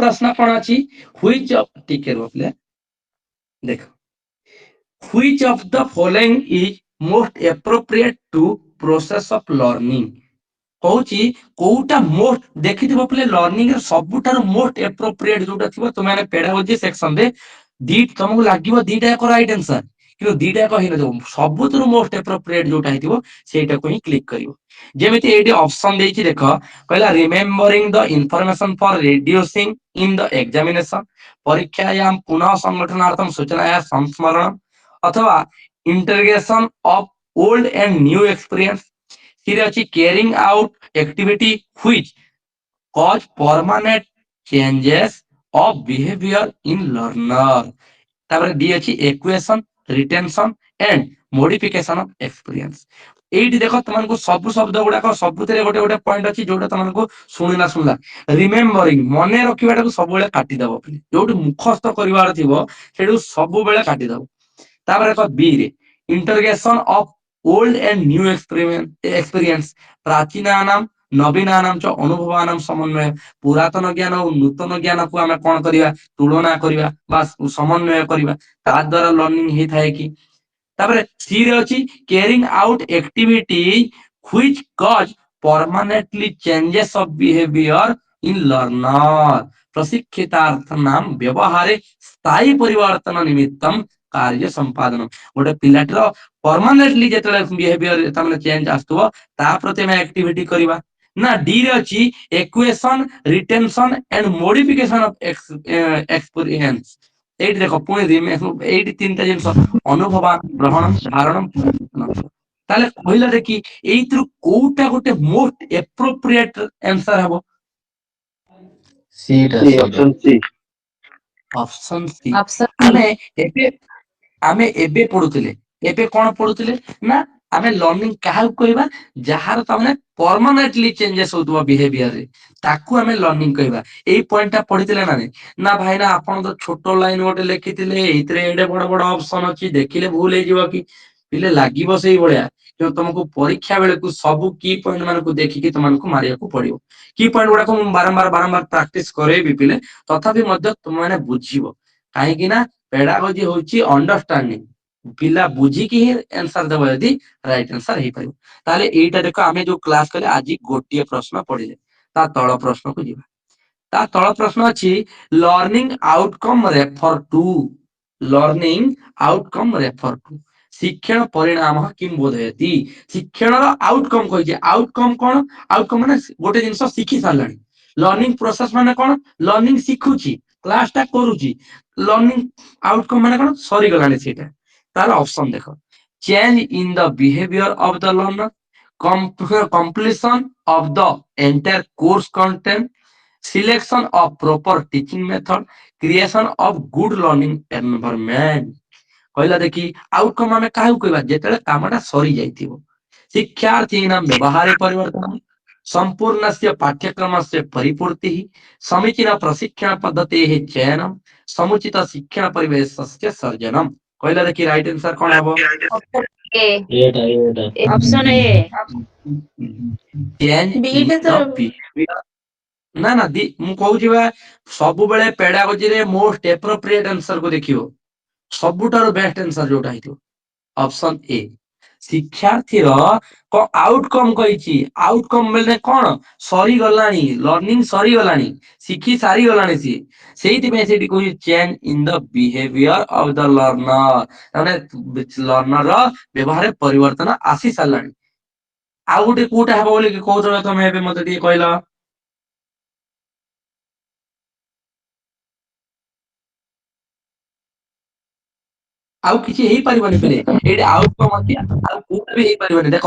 ପ୍ରଶ୍ନ କଣ ଅଛି, ହୁଇଚ ଅଫ, ଟିକେ ରୁହ ପିଲେ, ଦେଖ which of the following is most appropriate to process of learning, କହୁଛି କୋଉଟା ମୋଷ୍ଟ, ଦେଖିଥିବ ପିଲେ ଲର୍ଣ୍ଣିଂ ର ସବୁଠାରୁ ମୋଷ୍ଟ ଏପ୍ରୋପ୍ରିଏଟ ଯୋଉଟା ଥିବ, ତୁମେ ପେଡାଗୋଜି ସେକ୍ସନ ରେ ତମକୁ ଲାଗିବ ଦିଟା ଯାକ ରାଇଟ ଆନ୍ସର, କିନ୍ତୁ ଦିଟା ଯାକ ହେଇନଥିବ, ସବୁଥିରୁ ମୋଷ୍ଟ ଆପ୍ରୋପ୍ରିଏଟ ଯୋଉଟା ହେଇଥିବ ସେଇଟାକୁ ହିଁ କ୍ଲିକ୍ କରିବ। ଯେମିତି ଏଇଠି ଅପସନ ଦେଇଛି ଦେଖ, କହିଲା remembering the information for reducing in the examination, ପରୀକ୍ଷାୟାମ ପୁନଃ ସଂଗଠନାर्थम ସୂଚନାୟା ସଂସ୍ମରଣ, ଅଥବା integration of old and new experience. ସିରେ ଅଛି carrying out activity which cause permanent changes of behaviour in learner. ତାପରେ ଡି ଅଛି acquisition retention and modification of experience. ଏଇଠି ଦେଖ ତମକୁ ସବୁ ଶବ୍ଦ ଗୁଡାକ ସବୁଥିରେ ଗୋଟେ ଗୋଟେ ପଏଣ୍ଟ ଅଛି ଯୋଉଟା ତମକୁ ଶୁଣିଲା ଶୁଣିଲା। ରିମେମ୍ବରିଂ ମନେ ରଖିବାଟାକୁ ସବୁବେଳେ କାଟିଦବ, ଯୋଉଠି ମୁଖସ୍ଥ କରିବାର ଥିବ ସେଠୁ ସବୁବେଳେ କାଟିଦବ। ତାପରେ ଦେଖ ବି ରେ ଇଣ୍ଟରଗେସନ of old and new experience, ପ୍ରାଚୀନାନାମ ନବୀନାନାମ च ଅନୁଭବାନାମ ସମନ୍ୱୟ। ପୁରାତନ ଜ୍ଞାନ ଓ ନୂତନ ଜ୍ଞାନକୁ ଆମେ କଣ କରିବା, ତୁଳନା କରିବା ବା ସମନ୍ୱୟ କରିବା, ତା ଦ୍ୱାରା ଲର୍ଣ୍ଣିଂ ହେଇଥାଏ କି। ତାପରେ ସି ରେ ଅଛି carrying out activity which cause permanently changes of behavior in learner, ପ୍ରଶିକ୍ଷିତାର୍ଥନାମ ବ୍ୟବହାରେ ସ୍ଥାୟୀ ପରିବର୍ତ୍ତନ ନିମିତ୍ତମ କାର୍ଯ୍ୟ ସମ୍ପାଦନ। ଗୋଟେ ପିଲାଟିର ପରମାନେଣ୍ଟଲି ଯେତେବେଳେ ବିହେଭିୟର ତାମାନେ ଚେଞ୍ଜ ଆସୁଥିବ ତା ପ୍ରତି ଆମେ ଆକ୍ଟିଭିଟି କରିବା। ନା ଡି ରେ ଅଛି acquisition retention and modification of experience. ଏଇଠି ଦେଖ ପୁଣି ଏଇଠି ତିନିଟା ଜିନିଷ ଅନୁଭବ ଗ୍ରହଣ ଧାରଣ ପରିବର୍ତ୍ତନ। ତାହେଲେ କହିଲା ଦେଖି ଏଇଥିରୁ କୋଉଟା ଗୋଟେ ମୋଷ୍ଟ ଏପ୍ରୋପ୍ରିଏଟ ଆନ୍ସର ହବ? सीटा सीटा ଅପସନ ସି। ଅପସନ ଆମେ ଏବେ ଆମେ ଏବେ ପଢୁଥିଲେ, ଏବେ କଣ ପଢୁଥିଲେ ନା ଆମେ ଲର୍ଣ୍ଣିଂ କାହାକୁ କହିବା, ଯାହାର ତାମାନେ ପରମାନେଣ୍ଟଲି ଚେଞ୍ଜେସ ହଉଥିବ ବିହେଭିୟରରେ, ତାକୁ ଆମେ ଲର୍ଣ୍ଣିଂ କହିବା। ଏଇ ପଏଣ୍ଟ ଟା ପଢିଥିଲେ ନା ନାଇଁ? ନା ଭାଇନା ଆପଣ ତ ଛୋଟ ଲାଇନ ଗୋଟେ ଲେଖିଥିଲେ, ଏଇଥିରେ ଏଡେ ବଡ ବଡ ଅପସନ ଅଛି, ଦେଖିଲେ ଭୁଲ ହେଇଯିବ କି? ପିଲେ ଲାଗିବ ସେଇଭଳିଆ, କିନ୍ତୁ ତମକୁ ପରୀକ୍ଷା ବେଳକୁ ସବୁ କି ପଏଣ୍ଟ ମାନଙ୍କୁ ଦେଖିକି ତମକୁ ମାରିବାକୁ ପଡିବ। କି ପଏଣ୍ଟ ଗୁଡାକୁ ମୁଁ ବାରମ୍ବାର ପ୍ରାକ୍ଟିସ କରେଇବି ପିଲେ, ତଥାପି ମଧ୍ୟ ତୁମେ ବୁଝିବ। କାହିଁକି ନା ପେଡାଗୋଜି ହଉଛି ଅଣ୍ଡରଷ୍ଟାଣ୍ଡିଂ, ପିଲା ବୁଝିକି ହିଁ ଆନ୍ସର ଦେବ, ଯଦି ରାଇଟ ଆନ୍ସର ହେଇପାରିବ। ତାହେଲେ ଏଇଟା ଦେଖ ଆମେ ଯୋଉ କ୍ଲାସ କଲେ ଆଜି ଗୋଟିଏ ପ୍ରଶ୍ନ ପଢିଲେ, ତା ତଳ ପ୍ରଶ୍ନକୁ ଯିବା। ତା ତଳ ପ୍ରଶ୍ନ ଅଛି learning outcome refer to, learning outcome refer to ଶିକ୍ଷଣ ପରିଣାମ କିମ୍ ବୋଧୟତି। ଶିକ୍ଷଣର ଆଉଟକମ କହିଛି, ଆଉଟକମ କଣ? ଆଉଟକମ ମାନେ ଗୋଟେ ଜିନିଷ ଶିଖି ସାରିଲାଣି। ଲର୍ଣ୍ଣିଂ ପ୍ରୋସେସ ମାନେ କଣ? ଲର୍ଣ୍ଣିଂ ଶିଖୁଛି, କ୍ଲାସ ଟା କରୁଛି। ଲର୍ଣ୍ଣିଂ ଆଉଟକମ ମାନେ କଣ? ସରିଗଲାଣି ସେଇଟା। ତାର ଅପସନ ଦେଖ, change in the behaviour of the learner, completion of the entire course content, selection of proper teaching method, creation of good learning environment। କହିଲା ଦେଖି ଆଉଟକମ ଆମେ କାହାକୁ କହିବା, ଯେତେବେଳେ କାମଟା ସରି ଯାଇଥିବ। ଶିକ୍ଷାर्थी नाम व्यवहारे परिवर्तन, संपूर्णस्य पाठ्यक्रमस्य परिपूर्तिः, समीचीन प्रशिक्षण पद्धतेः चयनम, समुचित शिक्षण परिवेशस्य सर्जनम। କହିଲା ଦେଖି ରାଇट आंसर कौन हबो? ଅପସନ ଏ। एटा ଅପସନ ଏ। ଚେଞ୍ଜ ଇନ ବିଟା ଦ ତ ବିହେଭିୟର। ନା ନା ମୁଁ କହୁଛି ବା, ସବୁବେଳେ ପେଡାଗୋଜିରେ ମୋଷ୍ଟ ଏପ୍ରୋପ୍ରିଏଟ ଆନ୍ସର କୁ ଦେଖିବ, ସବୁଠାରୁ ବେଷ୍ଟ ଆନ୍ସର ଯୋଉଟା ହେଇଥିବ ଅପସନ ଏ। ଶିକ୍ଷାର୍ଥୀର ଆଉଟକମ କହିଛି, ଆଉଟକମ ମାନେ କଣ? ସରିଗଲାଣି, ଲର୍ଣ୍ଣିଂ ସରିଗଲାଣି, ଶିଖି ସାରିଗଲାଣି ସିଏ। ସେଇଥିପାଇଁ ସେଇଠି କହୁଛି change in the behaviour of the learner, ମାନେ ଲର୍ନର ବ୍ୟବହାରରେ ପରିବର୍ତ୍ତନ ଆସି ସାରିଲାଣି। ଆଉ ଗୋଟେ କୋଉଟା ହବ ବୋଲି କହୁଥିଲ ତମେ, ଏବେ ମତେ ଟିକେ କହିଲ। ଆଉ କିଛି ହେଇପାରିବନି ପିଲେ, ଏଇଠି ଆଉଟକମ ଅଛି, ଆଉ କୋଉଟା ବି ହେଇପାରିବନି। ଦେଖ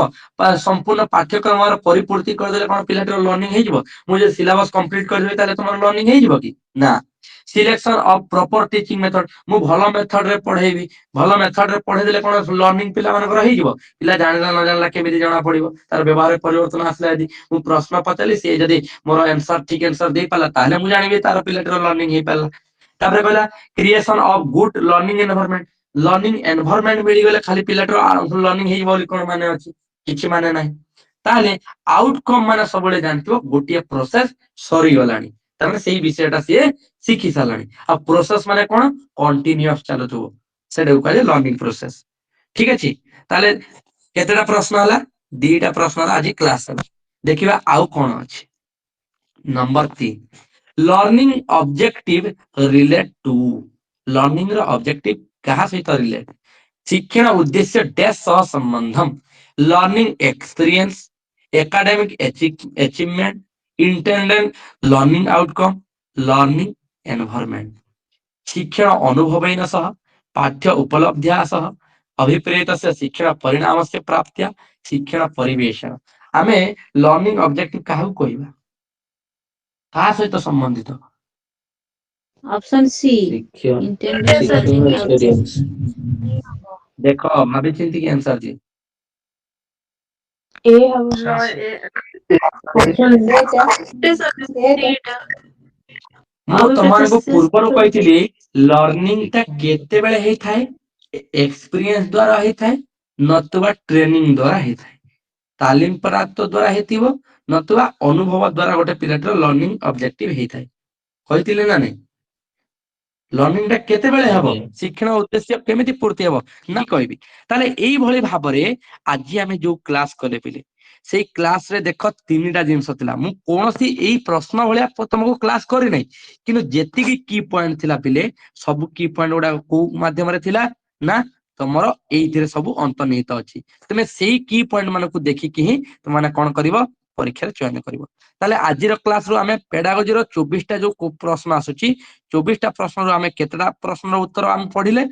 ସମ୍ପୂର୍ଣ୍ଣ ପାଠ୍ୟକ୍ରମର ପରିପୂର୍ତ୍ତି କରିଦେଲେ କଣ ପିଲାଟିର ଲର୍ଣ୍ଣିଂ ହେଇଯିବ? ମୁଁ ଯଦି ସିଲାବସ କମ୍ପ୍ଲିଟ କରିଦେବି ତାହେଲେ ତମର ଲର୍ଣ୍ଣିଂ ହେଇଯିବ କି? ନା। Selection of proper teaching method, ମୁଁ ଭଲ ମେଥଡ ରେ ପଢେଇବି, ଭଲ ମେଥଡ ରେ ପଢେଇ ଦେଲେ କଣ ଲର୍ଣ୍ଣିଂ ପିଲାମାନଙ୍କର ହେଇଯିବ? ପିଲା ଜାଣିଲା ନ ଜାଣିଲା କେମିତି ଜଣା ପଡିବ? ତାର ବ୍ୟବହାର ପରିବର୍ତ୍ତନ ଆସିଲା। ଯଦି ମୁଁ ପ୍ରଶ୍ନ ପଚାରିଲି, ସିଏ ଯଦି ମୋର ଆନ୍ସର ଠିକ ଆନ୍ସର ଦେଇପାରିଲା, ତାହେଲେ ମୁଁ ଜାଣିବି ତାର ପିଲାଟିର ଲର୍ଣ୍ଣିଂ ହେଇପାରିଲା। ତାପରେ କହିଲା creation of good learning environment, learning environment ମିଳିଗଲେ ଖାଲି ପିଲାଟିର ଲର୍ଣ୍ଣିଂ ହେଇଯିବ ବୋଲି କଣ ମାନେ ଅଛି? କିଛି ମାନେ ନାହିଁ। ତାହେଲେ ଆଉଟକମ ମାନେ ସବୁବେଳେ ଜାଣିଥିବ ଗୋଟିଏ ପ୍ରୋସେସ ସରିଗଲାଣି, ତାମାନେ ସେଇ ବିଷୟଟା ସିଏ ଶିଖି ସାରିଲାଣି। ଆଉ ପ୍ରୋସେସ ମାନେ କଣ? କଣ୍ଟିନ୍ୟୁଅସ ଚାଲୁଥିବ, ସେଟାକୁ କହିଲେ ଲର୍ଣ୍ଣିଂ ପ୍ରୋସେସ। ଠିକ ଅଛି। ତାହେଲେ କେତେଟା ପ୍ରଶ୍ନ ହେଲା? ଦିଟା ପ୍ରଶ୍ନର ଆଜି କ୍ଲାସ ହେଲା। ଦେଖିବା ଆଉ କଣ ଅଛି। Number 3, learning objective relate to, learning ର ଅବଜେକ୍ଟିଭ କାହା ସହିତ ରିଲେଟ? शिक्षण उद्देश्य डैश सह संबंधम learning experience academic achievement intended learning outcome learning environment शिक्षण अनुभवेन सह पाठ्य उपलब्ध्या सह अभिप्रेतस्य शिक्षण परिणामस्य प्राप्त्या शिक्षण परिवेशन आमे लर्निंग ऑब्जेक्टिव काहू कहबा का सहित संबंधित ऑप्शन सी शिक्षण इंटेंडेड शिक्षण लर्निंग एक्सपीरियंस देखो भाभी चिंती के आंसर जी ए हवा ମୁଁ ତମମାନଙ୍କୁ ପୂର୍ବରୁ କହିଥିଲି ଲର୍ନିଂ ଟା କେତେବେଳେ ହେଇଥାଏ ଏକ୍ସପିରିଏନ୍ସ ଦ୍ୱାରା ହେଇଥାଏ ନତୁବା ଟ୍ରେନିଂ ଦ୍ୱାରା ହେଇଥାଏ ତାଲିମ ପ୍ରାପ୍ତ ଦ୍ୱାରା ହେଇଥିବ ନତୁବା ଅନୁଭବ ଦ୍ୱାରା ଗୋଟେ ପିଲାଟିର ଲର୍ନିଂ ଅବଜେକ୍ଟିଭ ହେଇଥାଏ କହିଥିଲେ ନା ନାଇଁ ଲର୍ନିଂ ଟା କେତେବେଳେ ହବ ଶିକ୍ଷଣ ଉଦ୍ଦେଶ୍ୟ କେମିତି ପୂର୍ତ୍ତି ହବ ନା କହିବି ତାହେଲେ ଏଇଭଳି ଭାବରେ ଆଜି ଆମେ ଯୋଉ କ୍ଲାସ କଲେ ପିଲେ ସେଇ କ୍ଲାସ ରେ ଦେଖ ତିନିଟା ଜିନିଷ ଥିଲା ମୁଁ କୌଣସି ଏଇ ପ୍ରଶ୍ନ ଭଳିଆ ତମକୁ କ୍ଲାସ କରିନାହିଁ କିନ୍ତୁ ଯେତିକି କି ପଏଣ୍ଟ ଥିଲା ପିଲେ ସବୁ କି ପଏଣ୍ଟ ଗୁଡା କୋଉ ମାଧ୍ୟମରେ ଥିଲା ନା ତମର ଏଇଥିରେ ସବୁ ଅନ୍ତର୍ନିହିତ ଅଛି ତମେ ସେଇ କି ପଏଣ୍ଟ ମାନଙ୍କୁ ଦେଖିକି ହିଁ ତମେ କଣ କରିବ ପରୀକ୍ଷାରେ ଚୟନ କରିବ ତାହେଲେ ଆଜିର କ୍ଲାସ ରୁ ଆମେ ପେଡାଗୋଜିର 24ଟା ଯୋଉ ପ୍ରଶ୍ନ ଆସୁଛି 24ଟା ପ୍ରଶ୍ନରୁ ଆମେ କେତେଟା ପ୍ରଶ୍ନର ଉତ୍ତର ଆମେ ପଢିଲେ